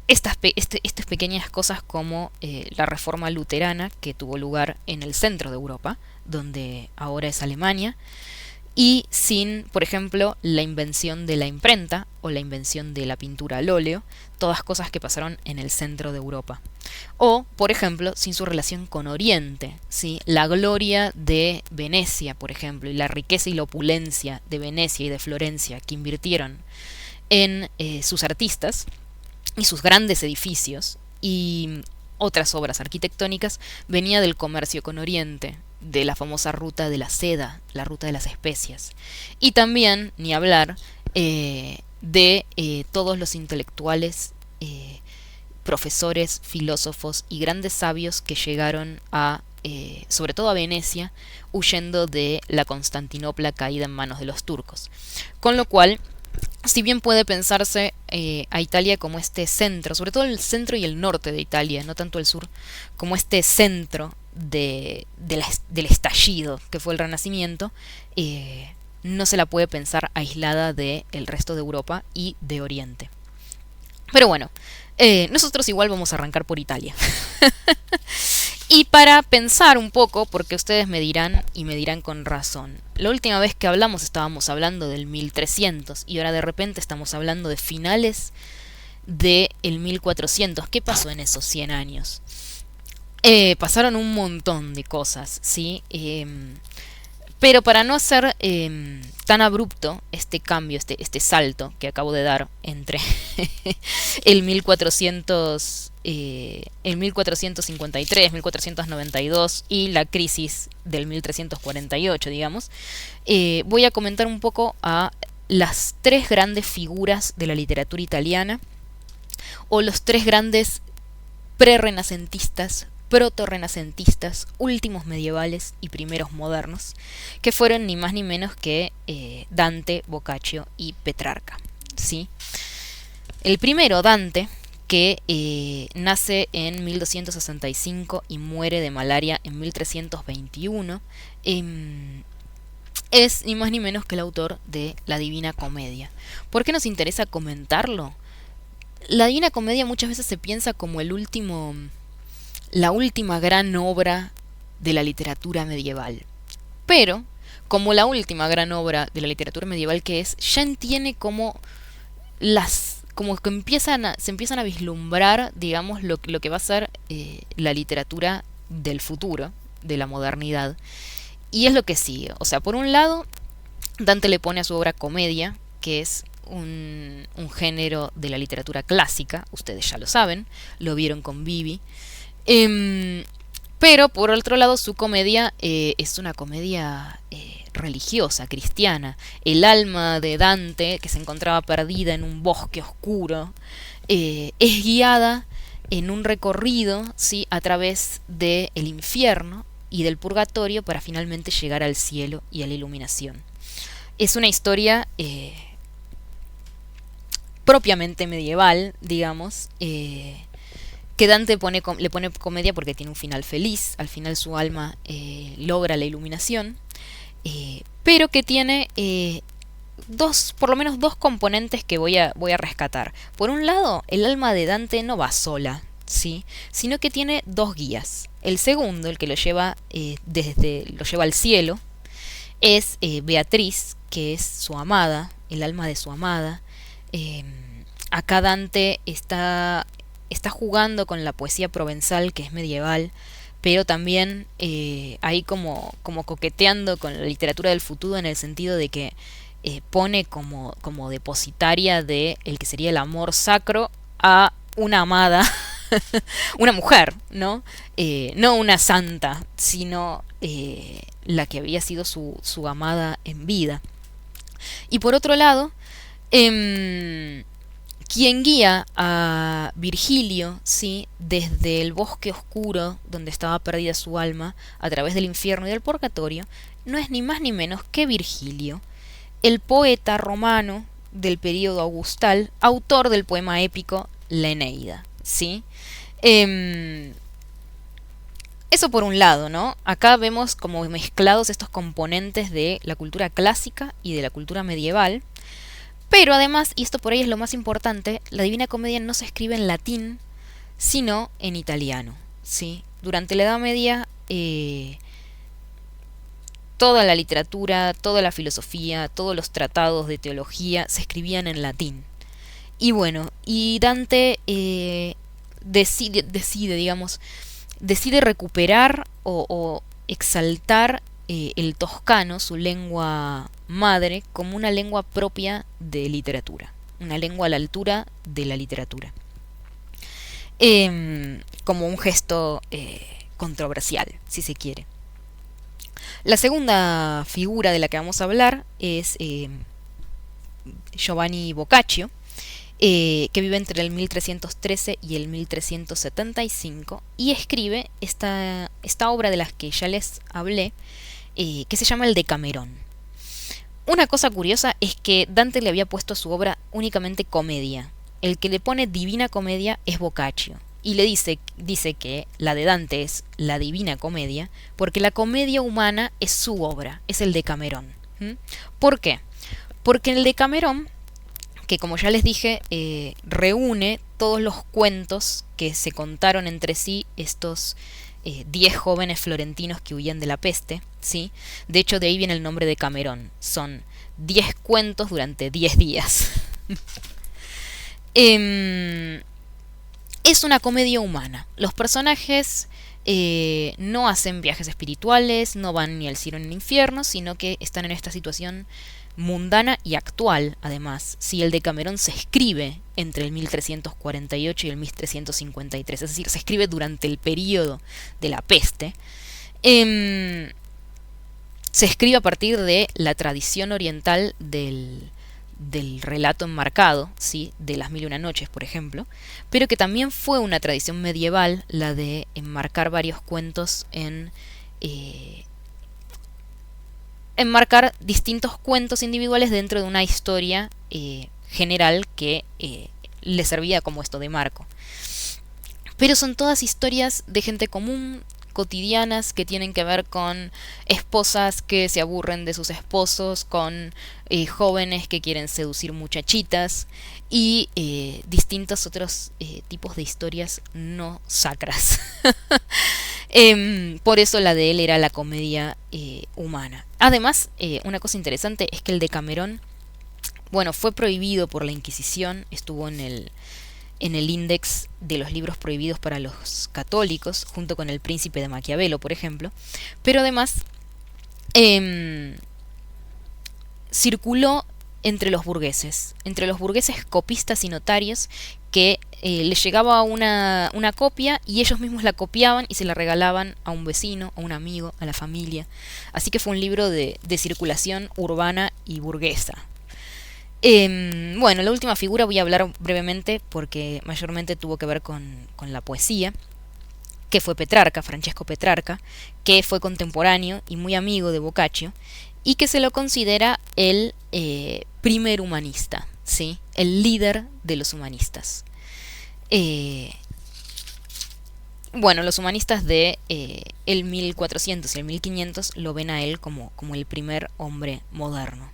estas pequeñas cosas como la reforma luterana que tuvo lugar en el centro de Europa, donde ahora es Alemania, y sin, por ejemplo, la invención de la imprenta o la invención de la pintura al óleo, todas cosas que pasaron en el centro de Europa. O, por ejemplo, sin su relación con Oriente, ¿sí? La gloria de Venecia, por ejemplo, y la riqueza y la opulencia de Venecia y de Florencia que invirtieron en sus artistas y sus grandes edificios y otras obras arquitectónicas, venía del comercio con Oriente, de la famosa ruta de la seda, la ruta de las especias. Y también, ni hablar, de todos los intelectuales, profesores, filósofos y grandes sabios que llegaron sobre todo a Venecia, huyendo de la Constantinopla caída en manos de los turcos. Con lo cual, si bien puede pensarse a Italia como este centro, sobre todo el centro y el norte de Italia, no tanto el sur, como este centro del estallido que fue el Renacimiento, no se la puede pensar aislada del resto de Europa y de Oriente. Pero bueno, nosotros igual vamos a arrancar por Italia. Y para pensar un poco, porque ustedes me dirán, y me dirán con razón, la última vez que hablamos estábamos hablando del 1300 y ahora de repente estamos hablando de finales del 1400. ¿Qué pasó en esos 100 años? Pasaron un montón de cosas, ¿sí? Pero para no hacer tan abrupto este cambio, este salto que acabo de dar entre el 1400, el 1453, 1492 y la crisis del 1348, digamos, voy a comentar un poco a las tres grandes figuras de la literatura italiana, o los tres grandes pre-renacentistas, proto-renacentistas, últimos medievales y primeros modernos, que fueron ni más ni menos que Dante, Boccaccio y Petrarca, ¿sí? El primero, Dante, que nace en 1265 y muere de malaria en 1321, es ni más ni menos que el autor de la Divina Comedia. ¿Por qué nos interesa comentarlo? La Divina Comedia muchas veces se piensa como la última gran obra de la literatura medieval. Pero, como la última gran obra de la literatura medieval que es, ya tiene como como que se empiezan a vislumbrar, digamos, lo que va a ser la literatura del futuro, de la modernidad. Y es lo que sigue. O sea, por un lado, Dante le pone a su obra comedia, que es un género de la literatura clásica, ustedes ya lo saben, lo vieron con Vivi. Pero por otro lado, su comedia es una comedia religiosa, cristiana. El alma de Dante, que se encontraba perdida en un bosque oscuro, es guiada en un recorrido, ¿sí?, a través del infierno y del purgatorio para finalmente llegar al cielo y a la iluminación. Es una historia propiamente medieval, digamos, que Dante le pone comedia porque tiene un final feliz. Al final su alma logra la iluminación, pero que tiene por lo menos dos componentes que voy a rescatar. Por un lado, el alma de Dante no va sola, ¿sí?, sino que tiene dos guías. El segundo, el que lo lleva al cielo, es Beatriz, que es su amada, el alma de su amada. Acá Dante está jugando con la poesía provenzal, que es medieval, pero también ahí como coqueteando con la literatura del futuro, en el sentido de que pone como depositaria de el que sería el amor sacro a una amada, una mujer, ¿no? No una santa, sino la que había sido su amada en vida. Y por otro lado, quien guía a Virgilio, ¿sí?, desde el bosque oscuro donde estaba perdida su alma, a través del infierno y del purgatorio, no es ni más ni menos que Virgilio, el poeta romano del período augustal, autor del poema épico La Eneida, ¿sí? Eso por un lado, ¿no? Acá vemos como mezclados estos componentes de la cultura clásica y de la cultura medieval. Pero además, y esto por ahí es lo más importante, la Divina Comedia no se escribe en latín, sino en italiano, ¿sí? Durante la Edad Media, toda la literatura, toda la filosofía, todos los tratados de teología se escribían en latín. Y bueno, y Dante decide recuperar o exaltar el toscano, su lengua madre, como una lengua propia de literatura, una lengua a la altura de la literatura, como un gesto controversial, si se quiere. La segunda figura de la que vamos a hablar es Giovanni Boccaccio, que vive entre el 1313 y el 1375 y escribe esta obra de las que ya les hablé, que se llama el Decamerón. Una cosa curiosa es que Dante le había puesto a su obra únicamente comedia. El que le pone Divina Comedia es Boccaccio, y le dice que la de Dante es la Divina Comedia porque la comedia humana es su obra, es el Decamerón. ¿Por qué? Porque el Decamerón, que como ya les dije, reúne todos los cuentos que se contaron entre sí estos 10 jóvenes florentinos que huían de la peste, ¿sí? De hecho, de ahí viene el nombre de Decamerón. Son 10 cuentos durante 10 días. Es una comedia humana. Los personajes no hacen viajes espirituales, no van ni al cielo ni al infierno, sino que están en esta situación mundana y actual, además. Si el Decamerón se escribe entre el 1348 y el 1353, es decir, se escribe durante el periodo de la peste, se escribe a partir de la tradición oriental del relato enmarcado, ¿sí? De las Mil y una Noches, por ejemplo, pero que también fue una tradición medieval la de enmarcar varios cuentos enmarcar distintos cuentos individuales dentro de una historia general que le servía como esto de marco. Pero son todas historias de gente común, cotidianas, que tienen que ver con esposas que se aburren de sus esposos, con jóvenes que quieren seducir muchachitas y distintos otros tipos de historias no sacras. Por eso la de él era la comedia humana. Además, una cosa interesante es que el Decamerón, bueno, fue prohibido por la Inquisición, estuvo en el índex de los libros prohibidos para los católicos, junto con El Príncipe de Maquiavelo, por ejemplo, pero además circuló entre los burgueses copistas y notarios, que les llegaba una copia y ellos mismos la copiaban y se la regalaban a un vecino, a un amigo, a la familia. Así que fue un libro de circulación urbana y burguesa. Bueno, la última figura voy a hablar brevemente porque mayormente tuvo que ver con la poesía, que fue Petrarca, Francesco Petrarca, que fue contemporáneo y muy amigo de Boccaccio, y que se lo considera el primer humanista, ¿sí? El líder de los humanistas. Bueno, los humanistas de el 1400 y el 1500 lo ven a él como el primer hombre moderno.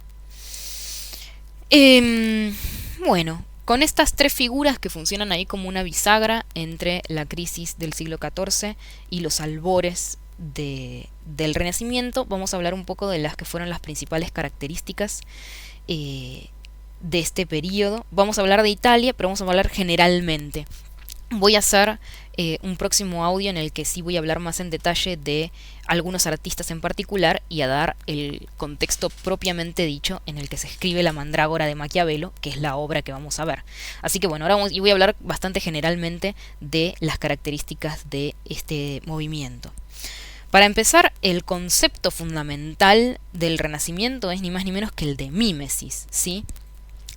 Bueno, con estas tres figuras que funcionan ahí como una bisagra entre la crisis del siglo XIV y los albores del Renacimiento, vamos a hablar un poco de las que fueron las principales características de este periodo. Vamos a hablar de Italia, pero vamos a hablar generalmente. Voy a hacer un próximo audio en el que sí voy a hablar más en detalle de algunos artistas en particular y a dar el contexto propiamente dicho en el que se escribe La Mandrágora de Maquiavelo, que es la obra que vamos a ver. Así que bueno, ahora voy a hablar bastante generalmente de las características de este movimiento. Para empezar, el concepto fundamental del Renacimiento es ni más ni menos que el de mímesis, ¿sí?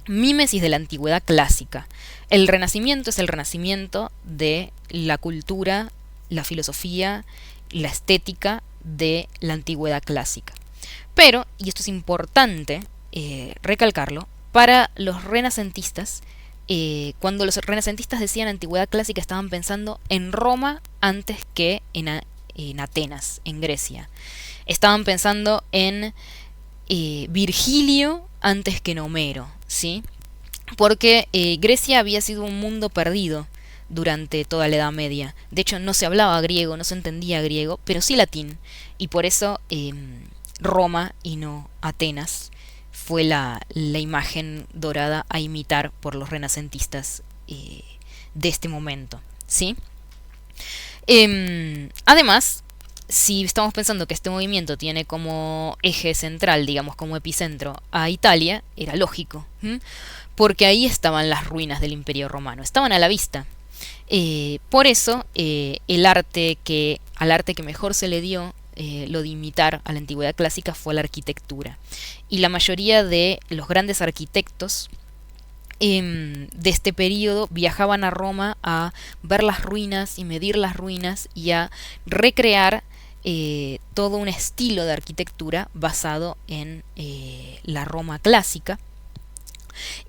Mímesis de la antigüedad clásica. El Renacimiento es el renacimiento de la cultura, la filosofía, la estética de la antigüedad clásica. Pero, y esto es importante recalcarlo, para los renacentistas, cuando los renacentistas decían antigüedad clásica, estaban pensando en Roma antes que en Atenas, en Grecia. Estaban pensando en Virgilio antes que en Homero, ¿sí? Porque Grecia había sido un mundo perdido durante toda la Edad Media. De hecho, no se hablaba griego, no se entendía griego, pero sí latín. Y por eso Roma y no Atenas fue la imagen dorada a imitar por los renacentistas de este momento, ¿sí? Además, si estamos pensando que este movimiento tiene como eje central, digamos como epicentro, a Italia, era lógico, porque ahí estaban las ruinas del Imperio Romano, estaban a la vista. Por eso, al arte que mejor se le dio lo de imitar a la antigüedad clásica fue la arquitectura. Y la mayoría de los grandes arquitectos de este periodo viajaban a Roma a ver las ruinas y medir las ruinas y a recrear todo un estilo de arquitectura basado en la Roma clásica,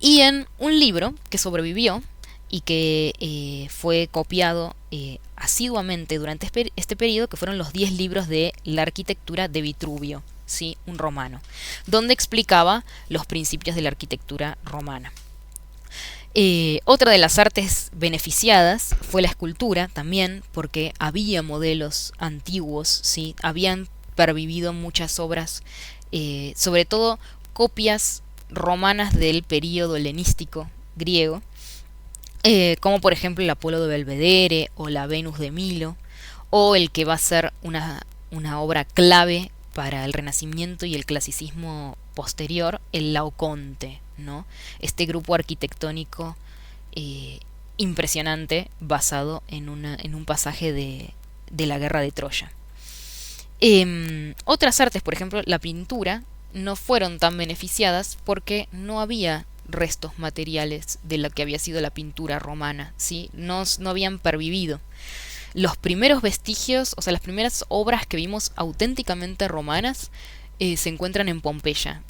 y en un libro que sobrevivió y que fue copiado asiduamente durante este periodo, que fueron los 10 libros de la arquitectura de Vitruvio, ¿sí? Un romano, donde explicaba los principios de la arquitectura romana. Otra de las artes beneficiadas fue la escultura también, porque había modelos antiguos, ¿sí? Habían pervivido muchas obras, sobre todo copias romanas del período helenístico griego, como por ejemplo el Apolo de Belvedere o la Venus de Milo, o el que va a ser una obra clave para el Renacimiento y el clasicismo posterior, el Laoconte, ¿no? Este grupo arquitectónico eh, impresionante basado en un pasaje de la guerra de Troya. Otras artes, por ejemplo, la pintura, no fueron tan beneficiadas porque no había restos materiales de lo que había sido la pintura romana, ¿sí? No habían pervivido. Los primeros vestigios, o sea, las primeras obras que vimos auténticamente romanas, se encuentran en Pompeya,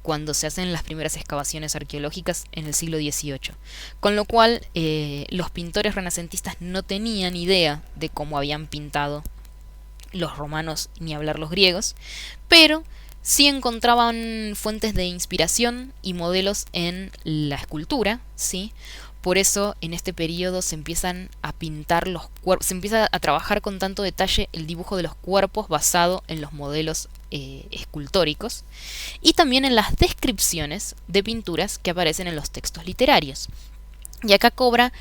cuando se hacen las primeras excavaciones arqueológicas en el siglo XVIII. Con lo cual, los pintores renacentistas no tenían idea de cómo habían pintado los romanos, ni hablar los griegos, pero sí encontraban fuentes de inspiración y modelos en la escultura, ¿sí? Por eso en este periodo se empiezan a pintar los cuerpos, se empieza a trabajar con tanto detalle el dibujo de los cuerpos basado en los modelos escultóricos y también en las descripciones de pinturas que aparecen en los textos literarios. Y acá cobra,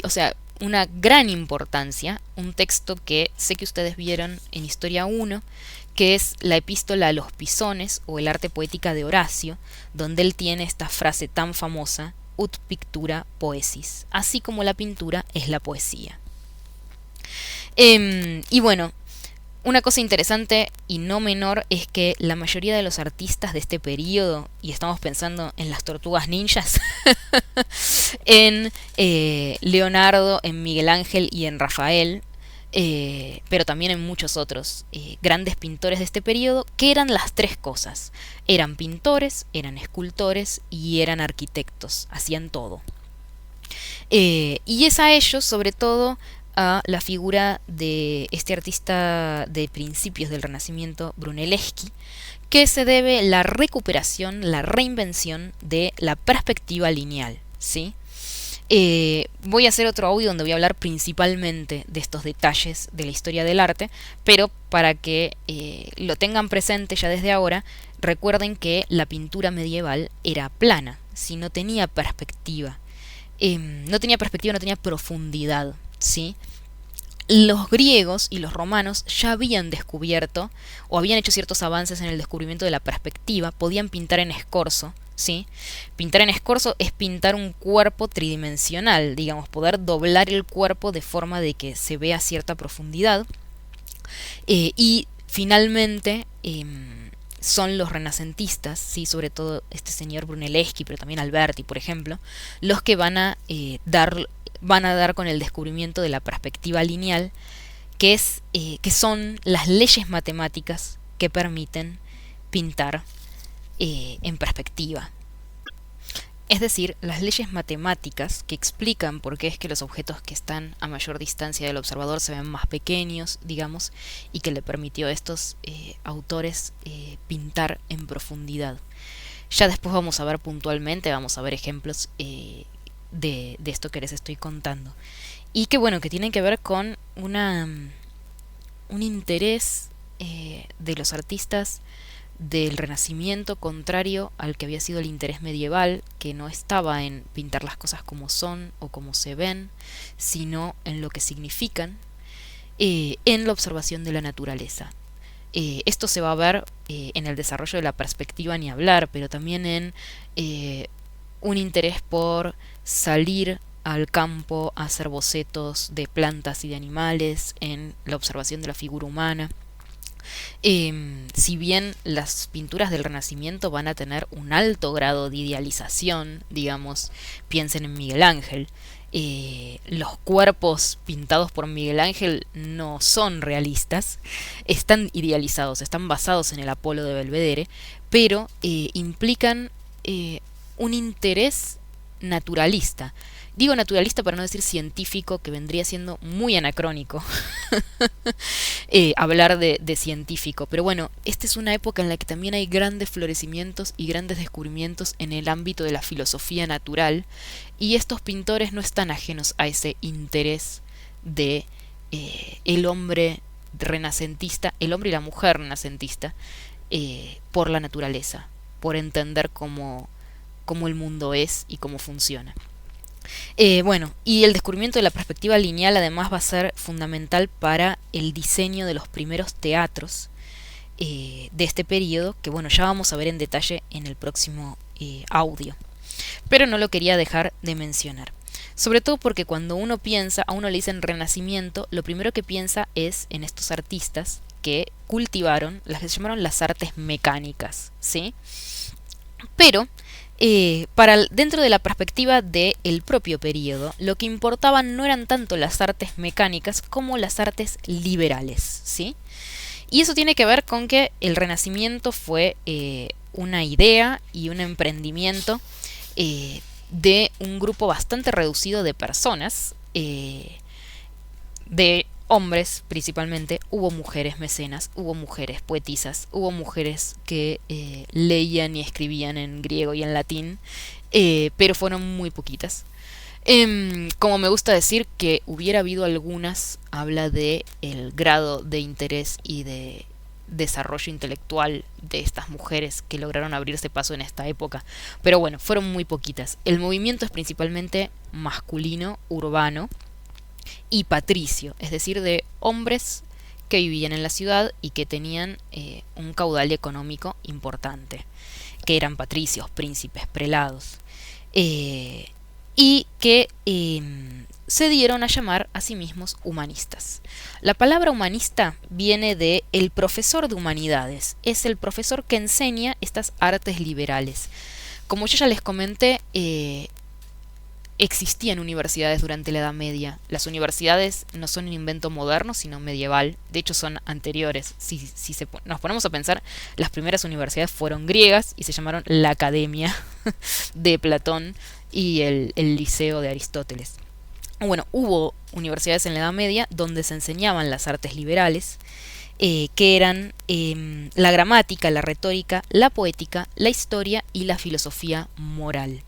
o sea, una gran importancia un texto que sé que ustedes vieron en Historia 1, que es la epístola a los Pisones o el arte poética de Horacio, donde él tiene esta frase tan famosa: ut pictura poesis, así como la pintura es la poesía. Y bueno, una cosa interesante y no menor es que la mayoría de los artistas de este periodo, y estamos pensando en las tortugas ninjas, en Leonardo, en Miguel Ángel y en Rafael, pero también en muchos otros grandes pintores de este periodo, que eran las tres cosas. Eran pintores, eran escultores y eran arquitectos, hacían todo. Y es a ellos, sobre todo, a la figura de este artista de principios del Renacimiento, Brunelleschi, que se debe la recuperación, la reinvención de la perspectiva lineal, ¿sí? Voy a hacer otro audio donde voy a hablar principalmente de estos detalles de la historia del arte, pero para que lo tengan presente ya desde ahora, recuerden que la pintura medieval era plana, ¿sí? No tenía perspectiva. No tenía perspectiva, no tenía profundidad, ¿sí? Los griegos y los romanos ya habían descubierto o habían hecho ciertos avances en el descubrimiento de la perspectiva, podían pintar en escorzo, ¿sí? Pintar en escorzo es pintar un cuerpo tridimensional, digamos, poder doblar el cuerpo de forma de que se vea cierta profundidad. Y finalmente son los renacentistas, ¿sí? Sobre todo este señor Brunelleschi, pero también Alberti, por ejemplo, los que van a dar con el descubrimiento de la perspectiva lineal, que son las leyes matemáticas que permiten pintar en perspectiva. Es decir, las leyes matemáticas que explican por qué es que los objetos que están a mayor distancia del observador se ven más pequeños, digamos, y que le permitió a estos autores pintar en profundidad. Ya después vamos a ver puntualmente, vamos a ver ejemplos de esto que les estoy contando. Y que bueno, que tienen que ver con un interés de los artistas del Renacimiento contrario al que había sido el interés medieval, que no estaba en pintar las cosas como son o como se ven, sino en lo que significan, en la observación de la naturaleza. Esto se va a ver en el desarrollo de la perspectiva, ni hablar, pero también en un interés por salir al campo a hacer bocetos de plantas y de animales, en la observación de la figura humana. Si bien las pinturas del Renacimiento van a tener un alto grado de idealización, digamos, piensen en Miguel Ángel, los cuerpos pintados por Miguel Ángel no son realistas, están idealizados, están basados en el Apolo de Belvedere, pero implican un interés naturalista. Digo naturalista para no decir científico, que vendría siendo muy anacrónico hablar de científico. Pero bueno, esta es una época en la que también hay grandes florecimientos y grandes descubrimientos en el ámbito de la filosofía natural, y estos pintores no están ajenos a ese interés de el hombre renacentista, el hombre y la mujer renacentista, por la naturaleza, por entender cómo el mundo es y cómo funciona. Bueno, y el descubrimiento de la perspectiva lineal además va a ser fundamental para el diseño de los primeros teatros de este periodo, que bueno, ya vamos a ver en detalle en el próximo audio. Pero no lo quería dejar de mencionar. Sobre todo porque cuando uno piensa, a uno le dicen Renacimiento, lo primero que piensa es en estos artistas que cultivaron las que se llamaron las artes mecánicas, ¿sí? Pero dentro de la perspectiva del propio periodo, lo que importaban no eran tanto las artes mecánicas como las artes liberales, ¿sí? Y eso tiene que ver con que el Renacimiento fue una idea y un emprendimiento de un grupo bastante reducido de personas, de hombres principalmente. Hubo mujeres mecenas, hubo mujeres poetisas, hubo mujeres que leían y escribían en griego y en latín, pero fueron muy poquitas. Como me gusta decir que hubiera habido algunas, habla de el grado de interés y de desarrollo intelectual de estas mujeres que lograron abrirse paso en esta época. Pero bueno, fueron muy poquitas. El movimiento es principalmente masculino, urbano y patricio, es decir, de hombres que vivían en la ciudad y que tenían un caudal económico importante, que eran patricios, príncipes, prelados, y que se dieron a llamar a sí mismos humanistas. La palabra humanista viene de el profesor de humanidades, es el profesor que enseña estas artes liberales. Como yo ya les comenté, existían universidades durante la Edad Media. Las universidades no son un invento moderno, sino medieval. De hecho, son anteriores. Si nos ponemos a pensar, las primeras universidades fueron griegas y se llamaron la Academia de Platón y el Liceo de Aristóteles. Bueno, hubo universidades en la Edad Media donde se enseñaban las artes liberales, que eran la gramática, la retórica, la poética, la historia y la filosofía moral.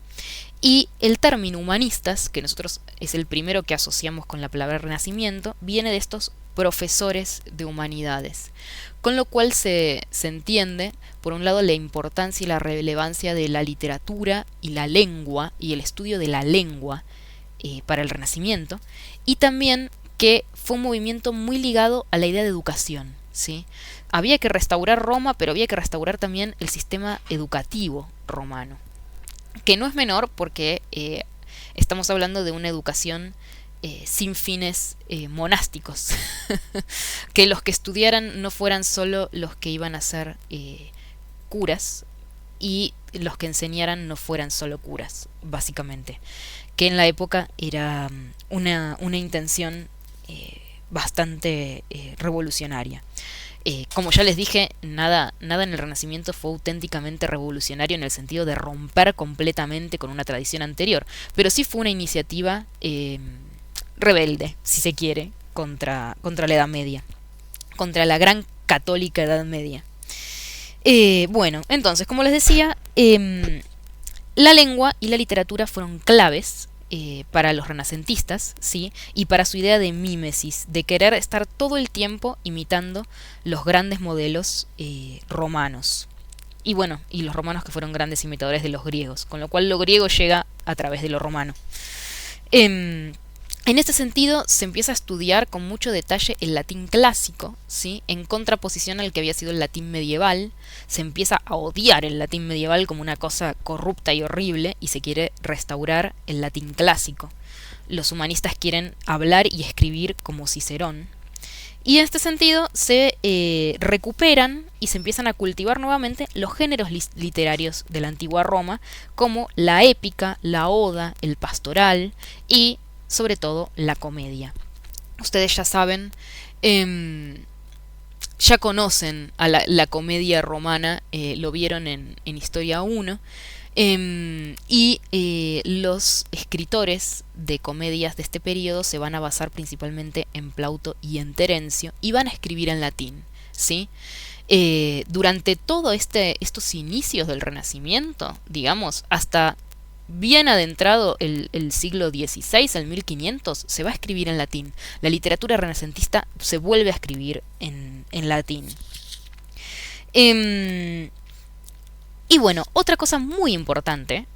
Y el término humanistas, que nosotros es el primero que asociamos con la palabra Renacimiento, viene de estos profesores de humanidades. Con lo cual se entiende, por un lado, la importancia y la relevancia de la literatura y la lengua, y el estudio de la lengua para el Renacimiento, y también que fue un movimiento muy ligado a la idea de educación, ¿sí? Había que restaurar Roma, pero había que restaurar también el sistema educativo romano, que no es menor porque estamos hablando de una educación sin fines monásticos, que los que estudiaran no fueran solo los que iban a ser curas y los que enseñaran no fueran solo curas, básicamente, que en la época era una intención bastante revolucionaria. Como ya les dije, nada en el Renacimiento fue auténticamente revolucionario en el sentido de romper completamente con una tradición anterior, pero sí fue una iniciativa rebelde, si se quiere, contra la Edad Media, contra la gran católica Edad Media. Bueno, entonces, como les decía, la lengua y la literatura fueron claves para los renacentistas, ¿sí? Y para su idea de mímesis, de querer estar todo el tiempo imitando los grandes modelos romanos. Y bueno, y los romanos que fueron grandes imitadores de los griegos, con lo cual lo griego llega a través de lo romano. En este sentido, se empieza a estudiar con mucho detalle el latín clásico, ¿sí? En contraposición al que había sido el latín medieval. Se empieza a odiar el latín medieval como una cosa corrupta y horrible y se quiere restaurar el latín clásico. Los humanistas quieren hablar y escribir como Cicerón. Y en este sentido se recuperan y se empiezan a cultivar nuevamente los géneros literarios de la antigua Roma, como la épica, la oda, el pastoral y sobre todo la comedia. Ustedes ya saben, ya conocen a la comedia romana, lo vieron en Historia 1, y los escritores de comedias de este periodo se van a basar principalmente en Plauto y en Terencio y van a escribir en latín, ¿sí? Durante todos estos inicios del Renacimiento, digamos, hasta bien adentrado el siglo XVI, el 1500, se va a escribir en latín. La literatura renacentista se vuelve a escribir en latín. Y Y bueno, otra cosa muy importante,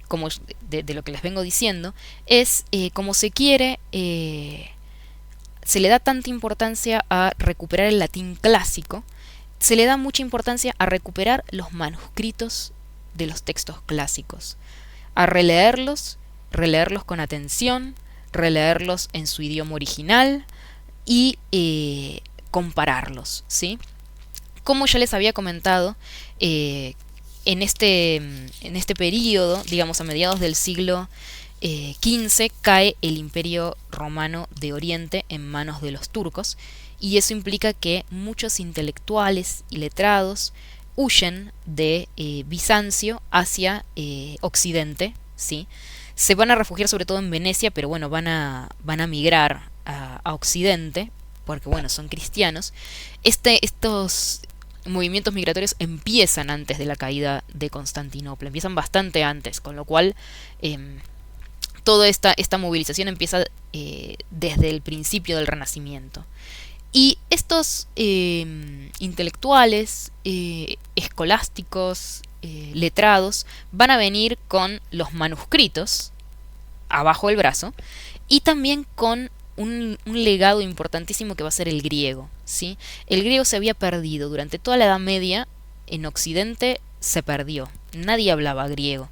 como de lo que les vengo diciendo, es como se quiere, se le da tanta importancia a recuperar el latín clásico, se le da mucha importancia a recuperar los manuscritos de los textos clásicos, a releerlos, releerlos con atención, releerlos en su idioma original y compararlos, ¿sí? Como ya les había comentado, en este periodo, digamos a mediados del siglo XV, cae el Imperio Romano de Oriente en manos de los turcos, y eso implica que muchos intelectuales y letrados huyen de Bizancio hacia Occidente, ¿sí? Se van a refugiar sobre todo en Venecia, pero bueno, van a migrar a Occidente, porque bueno, son cristianos. Estos movimientos migratorios empiezan antes de la caída de Constantinopla, empiezan bastante antes, con lo cual toda esta movilización empieza desde el principio del Renacimiento. Y estos intelectuales, escolásticos, letrados, van a venir con los manuscritos abajo del brazo y también con un legado importantísimo que va a ser el griego, ¿sí? El griego se había perdido durante toda la Edad Media. En Occidente se perdió, nadie hablaba griego.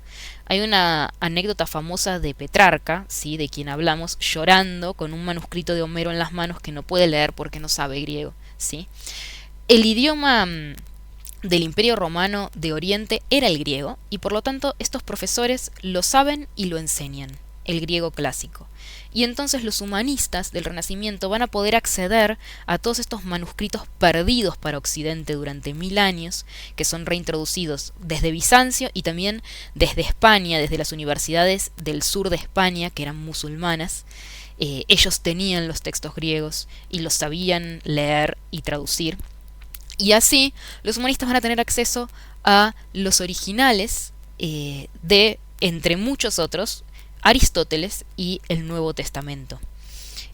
Hay una anécdota famosa de Petrarca, ¿sí?, de quien hablamos, llorando con un manuscrito de Homero en las manos que no puede leer porque no sabe griego, ¿sí? El idioma del Imperio Romano de Oriente era el griego, y por lo tanto estos profesores lo saben y lo enseñan, el griego clásico. Y entonces los humanistas del Renacimiento van a poder acceder a todos estos manuscritos perdidos para Occidente durante 1000 años, que son reintroducidos desde Bizancio y también desde España, desde las universidades del sur de España, que eran musulmanas. Ellos tenían los textos griegos y los sabían leer y traducir. Y así los humanistas van a tener acceso a los originales de, entre muchos otros, Aristóteles y el Nuevo Testamento.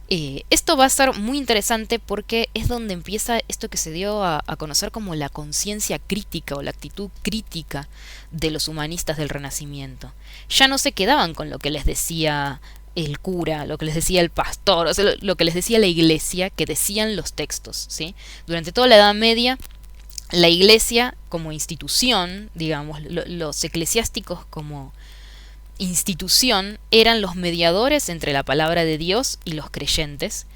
Esto va a ser muy interesante porque es donde empieza esto que se dio a conocer como la conciencia crítica o la actitud crítica de los humanistas del Renacimiento. Ya no se quedaban con lo que les decía el cura, lo que les decía el pastor, o sea, lo que les decía la iglesia, que decían los textos, ¿sí? Durante toda la Edad Media, la iglesia como institución, digamos, los eclesiásticos como institución eran los mediadores entre la palabra de Dios y los creyentes,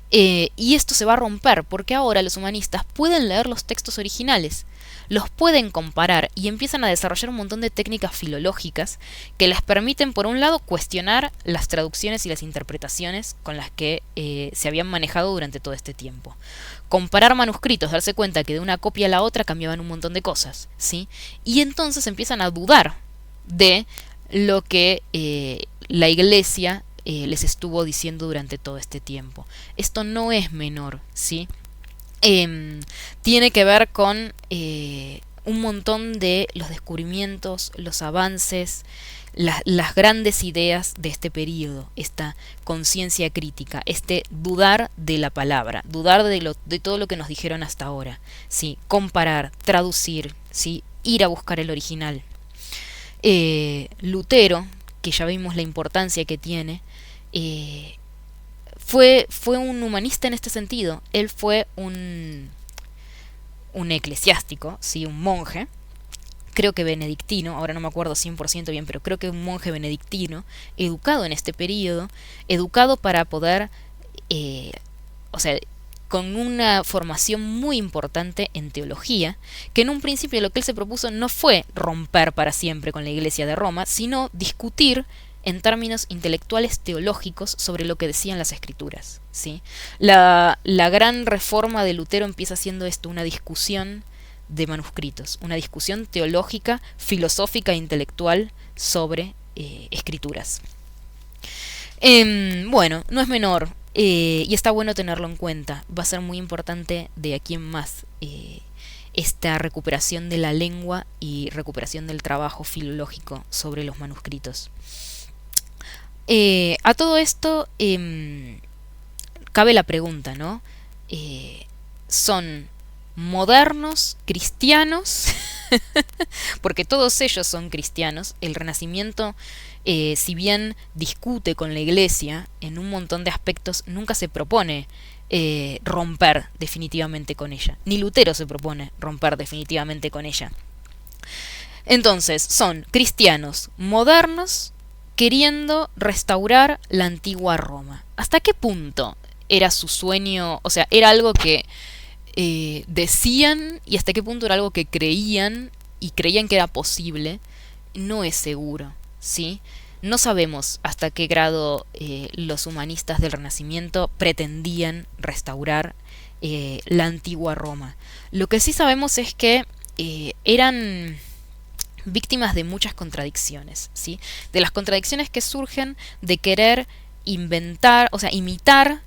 y esto se va a romper porque ahora los humanistas pueden leer los textos originales, los pueden comparar y empiezan a desarrollar un montón de técnicas filológicas que les permiten, por un lado, cuestionar las traducciones y las interpretaciones con las que se habían manejado durante todo este tiempo. Comparar manuscritos, darse cuenta que de una copia a la otra cambiaban un montón de cosas, ¿sí? Y entonces empiezan a dudar de lo que la iglesia les estuvo diciendo durante todo este tiempo. Esto no es menor, ¿sí? Tiene que ver con un montón de los descubrimientos, los avances, las grandes ideas de este periodo, esta conciencia crítica, este dudar de la palabra, dudar de todo lo que nos dijeron hasta ahora, ¿sí? Comparar, traducir, ¿sí? Ir a buscar el original. Lutero, que ya vimos la importancia que tiene, fue un humanista en este sentido. Él fue un eclesiástico, ¿sí? Un monje, creo que benedictino, ahora no me acuerdo 100% bien, pero creo que un monje benedictino, educado en este periodo, educado para poder, o sea, con una formación muy importante en teología, que en un principio lo que él se propuso no fue romper para siempre con la Iglesia de Roma, sino discutir en términos intelectuales teológicos sobre lo que decían las escrituras, ¿sí? La gran reforma de Lutero empieza siendo esto, una discusión de manuscritos, una discusión teológica, filosófica e intelectual sobre escrituras. Bueno, no es menor, y está bueno tenerlo en cuenta. Va a ser muy importante de aquí en más esta recuperación de la lengua y recuperación del trabajo filológico sobre los manuscritos. A todo esto cabe la pregunta, ¿no? ¿Son modernos, cristianos porque todos ellos son cristianos. El Renacimiento, si bien discute con la Iglesia en un montón de aspectos, nunca se propone romper definitivamente con ella. Ni Lutero se propone romper definitivamente con ella. Entonces, son cristianos modernos queriendo restaurar la antigua Roma. ¿Hasta qué punto era su sueño? O sea, era algo que decían, y hasta qué punto era algo que creían y creían que era posible. No es seguro, ¿sí? No sabemos hasta qué grado los humanistas del Renacimiento pretendían restaurar la antigua Roma. Lo que sí sabemos es que eran víctimas de muchas contradicciones, ¿sí? De las contradicciones que surgen de querer inventar, o sea, imitar,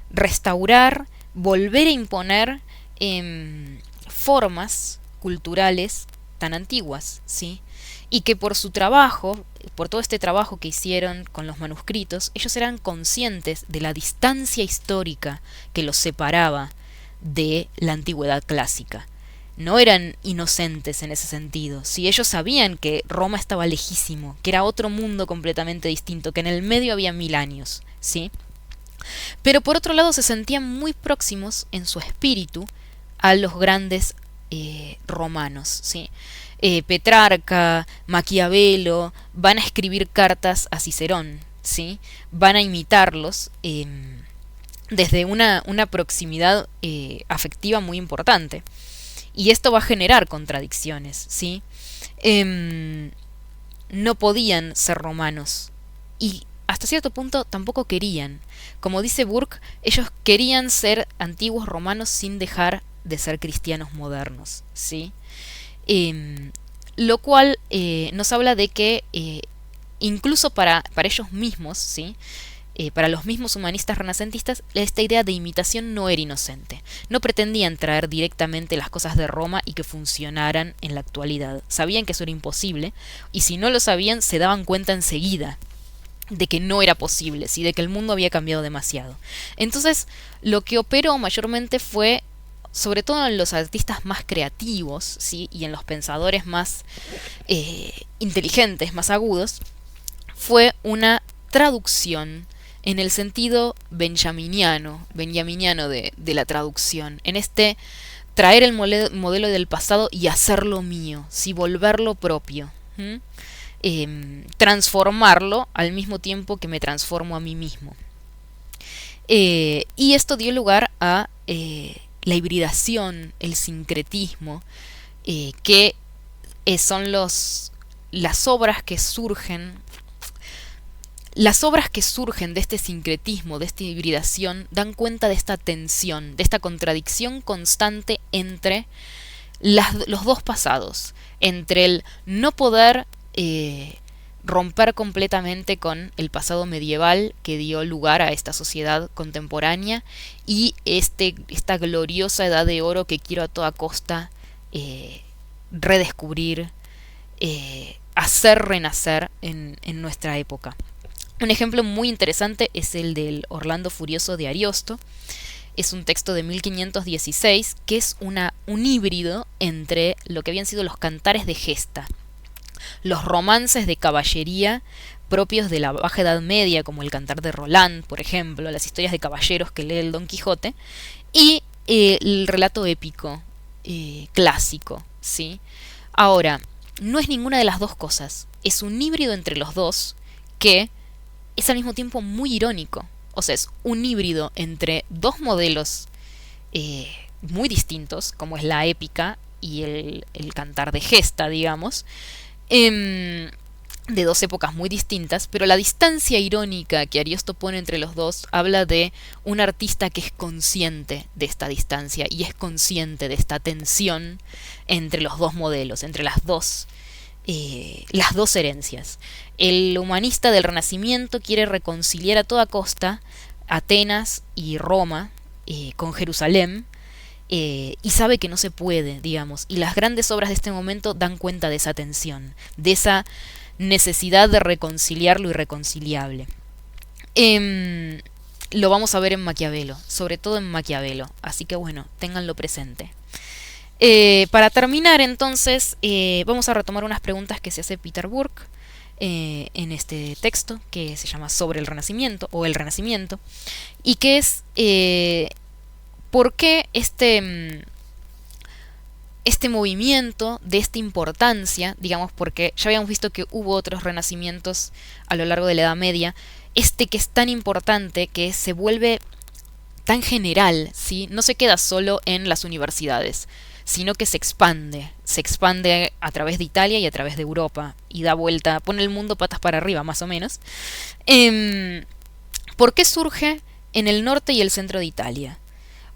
restaurar, volver a imponer formas culturales tan antiguas, ¿sí? Y que por su trabajo, por todo este trabajo que hicieron con los manuscritos, ellos eran conscientes de la distancia histórica que los separaba de la antigüedad clásica. No eran inocentes en ese sentido. Si ellos sabían que Roma estaba lejísimo, que era otro mundo completamente distinto, que en el medio había 1000 años, ¿sí? Pero por otro lado se sentían muy próximos en su espíritu a los grandes romanos, ¿sí? Petrarca, Maquiavelo van a escribir cartas a Cicerón, ¿sí? Van a imitarlos desde una proximidad afectiva muy importante. Y esto va a generar contradicciones, ¿sí? No podían ser romanos. Y hasta cierto punto tampoco querían. Como dice Burke, ellos querían ser antiguos romanos sin dejar de ser cristianos modernos, ¿sí? Lo cual nos habla de que incluso para ellos mismos, ¿sí? Para los mismos humanistas renacentistas, esta idea de imitación no era inocente. No pretendían traer directamente las cosas de Roma y que funcionaran en la actualidad. Sabían que eso era imposible, y si no lo sabían, se daban cuenta enseguida de que no era posible, ¿sí? De que el mundo había cambiado demasiado. Entonces, lo que operó mayormente fue, sobre todo en los artistas más creativos, ¿sí? Y en los pensadores más inteligentes, más agudos, fue una traducción en el sentido benjaminiano de la traducción, en este traer el modelo del pasado y hacerlo mío, ¿sí? Volverlo propio, transformarlo al mismo tiempo que me transformo a mí mismo. Y esto dio lugar a la hibridación, el sincretismo, que son las obras que surgen. Las obras que surgen de este sincretismo, de esta hibridación, dan cuenta de esta tensión, de esta contradicción constante entre los dos pasados, entre el no poder romper completamente con el pasado medieval que dio lugar a esta sociedad contemporánea y esta gloriosa edad de oro que quiero a toda costa redescubrir, hacer renacer en nuestra época. Un ejemplo muy interesante es el del Orlando Furioso de Ariosto. Es un texto de 1516 que es un híbrido entre lo que habían sido los cantares de gesta, los romances de caballería propios de la Baja Edad Media, como el Cantar de Roland, por ejemplo, las historias de caballeros que lee el Don Quijote, y el relato épico clásico, ¿sí? Ahora, no es ninguna de las dos cosas, es un híbrido entre los dos que es al mismo tiempo muy irónico. O sea, es un híbrido entre dos modelos muy distintos, como es la épica y el cantar de gesta, digamos, de dos épocas muy distintas, pero la distancia irónica que Ariosto pone entre los dos habla de un artista que es consciente de esta distancia y es consciente de esta tensión entre los dos modelos, entre las dos herencias. El humanista del Renacimiento quiere reconciliar a toda costa Atenas y Roma con Jerusalén, y sabe que no se puede, digamos, y las grandes obras de este momento dan cuenta de esa tensión, de esa necesidad de reconciliar lo irreconciliable. Lo vamos a ver en Maquiavelo, sobre todo en Maquiavelo, así que bueno, ténganlo presente. Para terminar, entonces, vamos a retomar unas preguntas que se hace Peter Burke en este texto que se llama Sobre el Renacimiento o el Renacimiento, y que es por qué este movimiento de esta importancia, digamos, porque ya habíamos visto que hubo otros renacimientos a lo largo de la Edad Media, este que es tan importante, que se vuelve tan general, ¿sí? No se queda solo en las universidades, sino que se expande a través de Italia y a través de Europa, y da vuelta, pone el mundo patas para arriba, más o menos. ¿Por qué surge en el norte y el centro de Italia?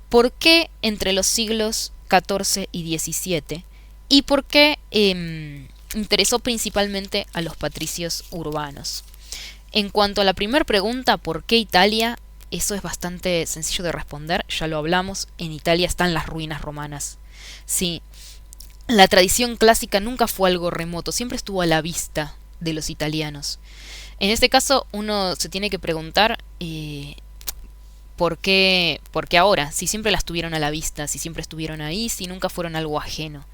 ¿Por qué entre los siglos XIV y XVII? ¿Y por qué interesó principalmente a los patricios urbanos? En cuanto a la primera pregunta, ¿por qué Italia? Eso es bastante sencillo de responder, ya lo hablamos, en Italia están las ruinas romanas. Sí, la tradición clásica nunca fue algo remoto, siempre estuvo a la vista de los italianos. En este caso uno se tiene que preguntar por qué ahora, si siempre las tuvieron a la vista, si siempre estuvieron ahí, si nunca fueron algo ajeno.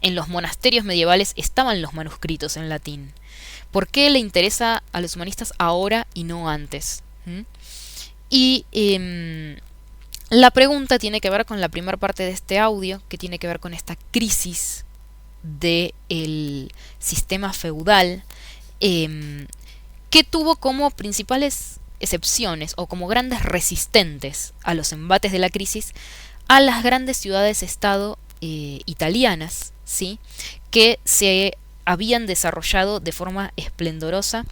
En los monasterios medievales estaban los manuscritos en latín. ¿Por qué le interesa a los humanistas ahora y no antes? Y la pregunta tiene que ver con la primera parte de este audio, que tiene que ver con esta crisis del sistema feudal, que tuvo como principales excepciones o como grandes resistentes a los embates de la crisis a las grandes ciudades-estado italianas, ¿sí? Que se habían desarrollado de forma esplendorosa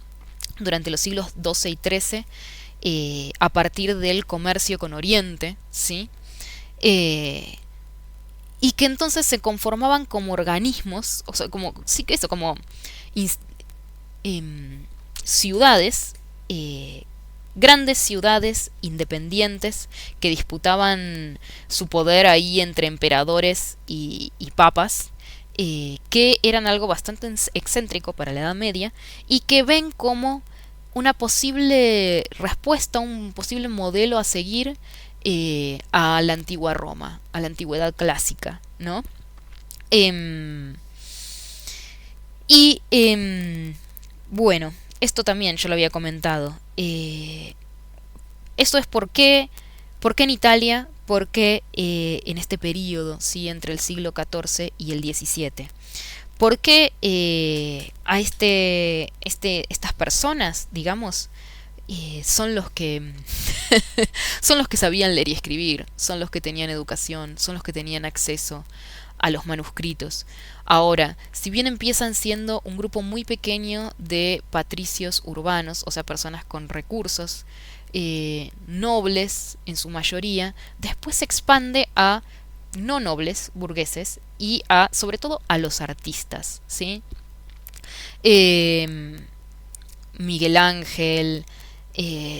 durante los siglos XII y XIII a partir del comercio con Oriente, ¿sí? Y que entonces se conformaban como organismos, o sea, como, sí que eso, como ciudades, grandes ciudades independientes que disputaban su poder ahí entre emperadores y papas, que eran algo bastante excéntrico para la Edad Media y que ven como una posible respuesta, un posible modelo a seguir a la antigua Roma, a la antigüedad clásica, ¿no? Y bueno, esto también yo lo había comentado. Esto es por qué en Italia, por qué en este periodo, ¿sí? Entre el siglo XIV y el XVII. ¿Por qué a estas personas, digamos, son los que son los que sabían leer y escribir, son los que tenían educación, son los que tenían acceso a los manuscritos? Ahora, si bien empiezan siendo un grupo muy pequeño de patricios urbanos, o sea, personas con recursos, nobles en su mayoría, después se expande a no nobles, burgueses, y a, sobre todo, a los artistas, ¿sí? Miguel Ángel,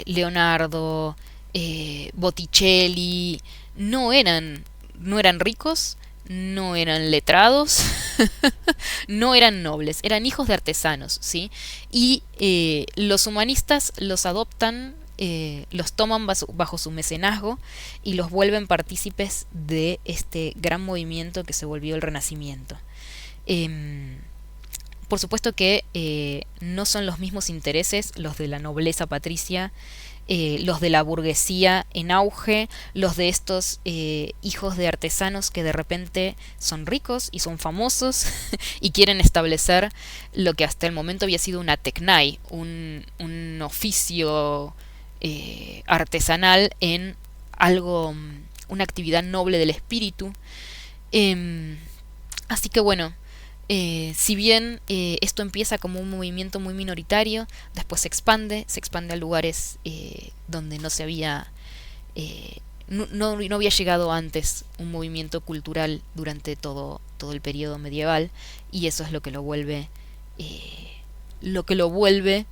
Leonardo, Botticelli, no eran ricos, no eran letrados, no eran nobles, eran hijos de artesanos, ¿sí? Y los humanistas los adoptan, los toman bajo su mecenazgo y los vuelven partícipes de este gran movimiento que se volvió el Renacimiento. Por supuesto que no son los mismos intereses los de la nobleza patricia, los de la burguesía en auge, los de estos hijos de artesanos que de repente son ricos y son famosos y quieren establecer lo que hasta el momento había sido una teknai, un oficio artesanal en algo, una actividad noble del espíritu. Así que bueno, si bien esto empieza como un movimiento muy minoritario, después se expande a lugares donde no se había, no había llegado antes un movimiento cultural durante todo el periodo medieval, y eso es lo que lo vuelve, lo que lo vuelve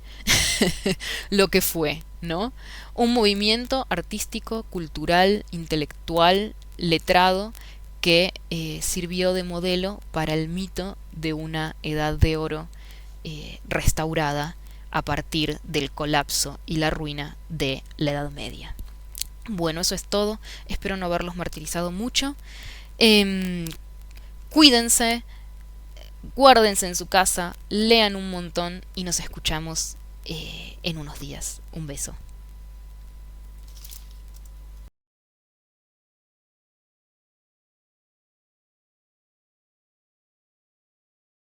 lo que fue, ¿no? Un movimiento artístico, cultural, intelectual, letrado, que sirvió de modelo para el mito de una edad de oro restaurada a partir del colapso y la ruina de la Edad Media. Bueno, eso es todo. Espero no haberlos martirizado mucho. Cuídense, guárdense en su casa, lean un montón y nos escuchamos en unos días. Un beso.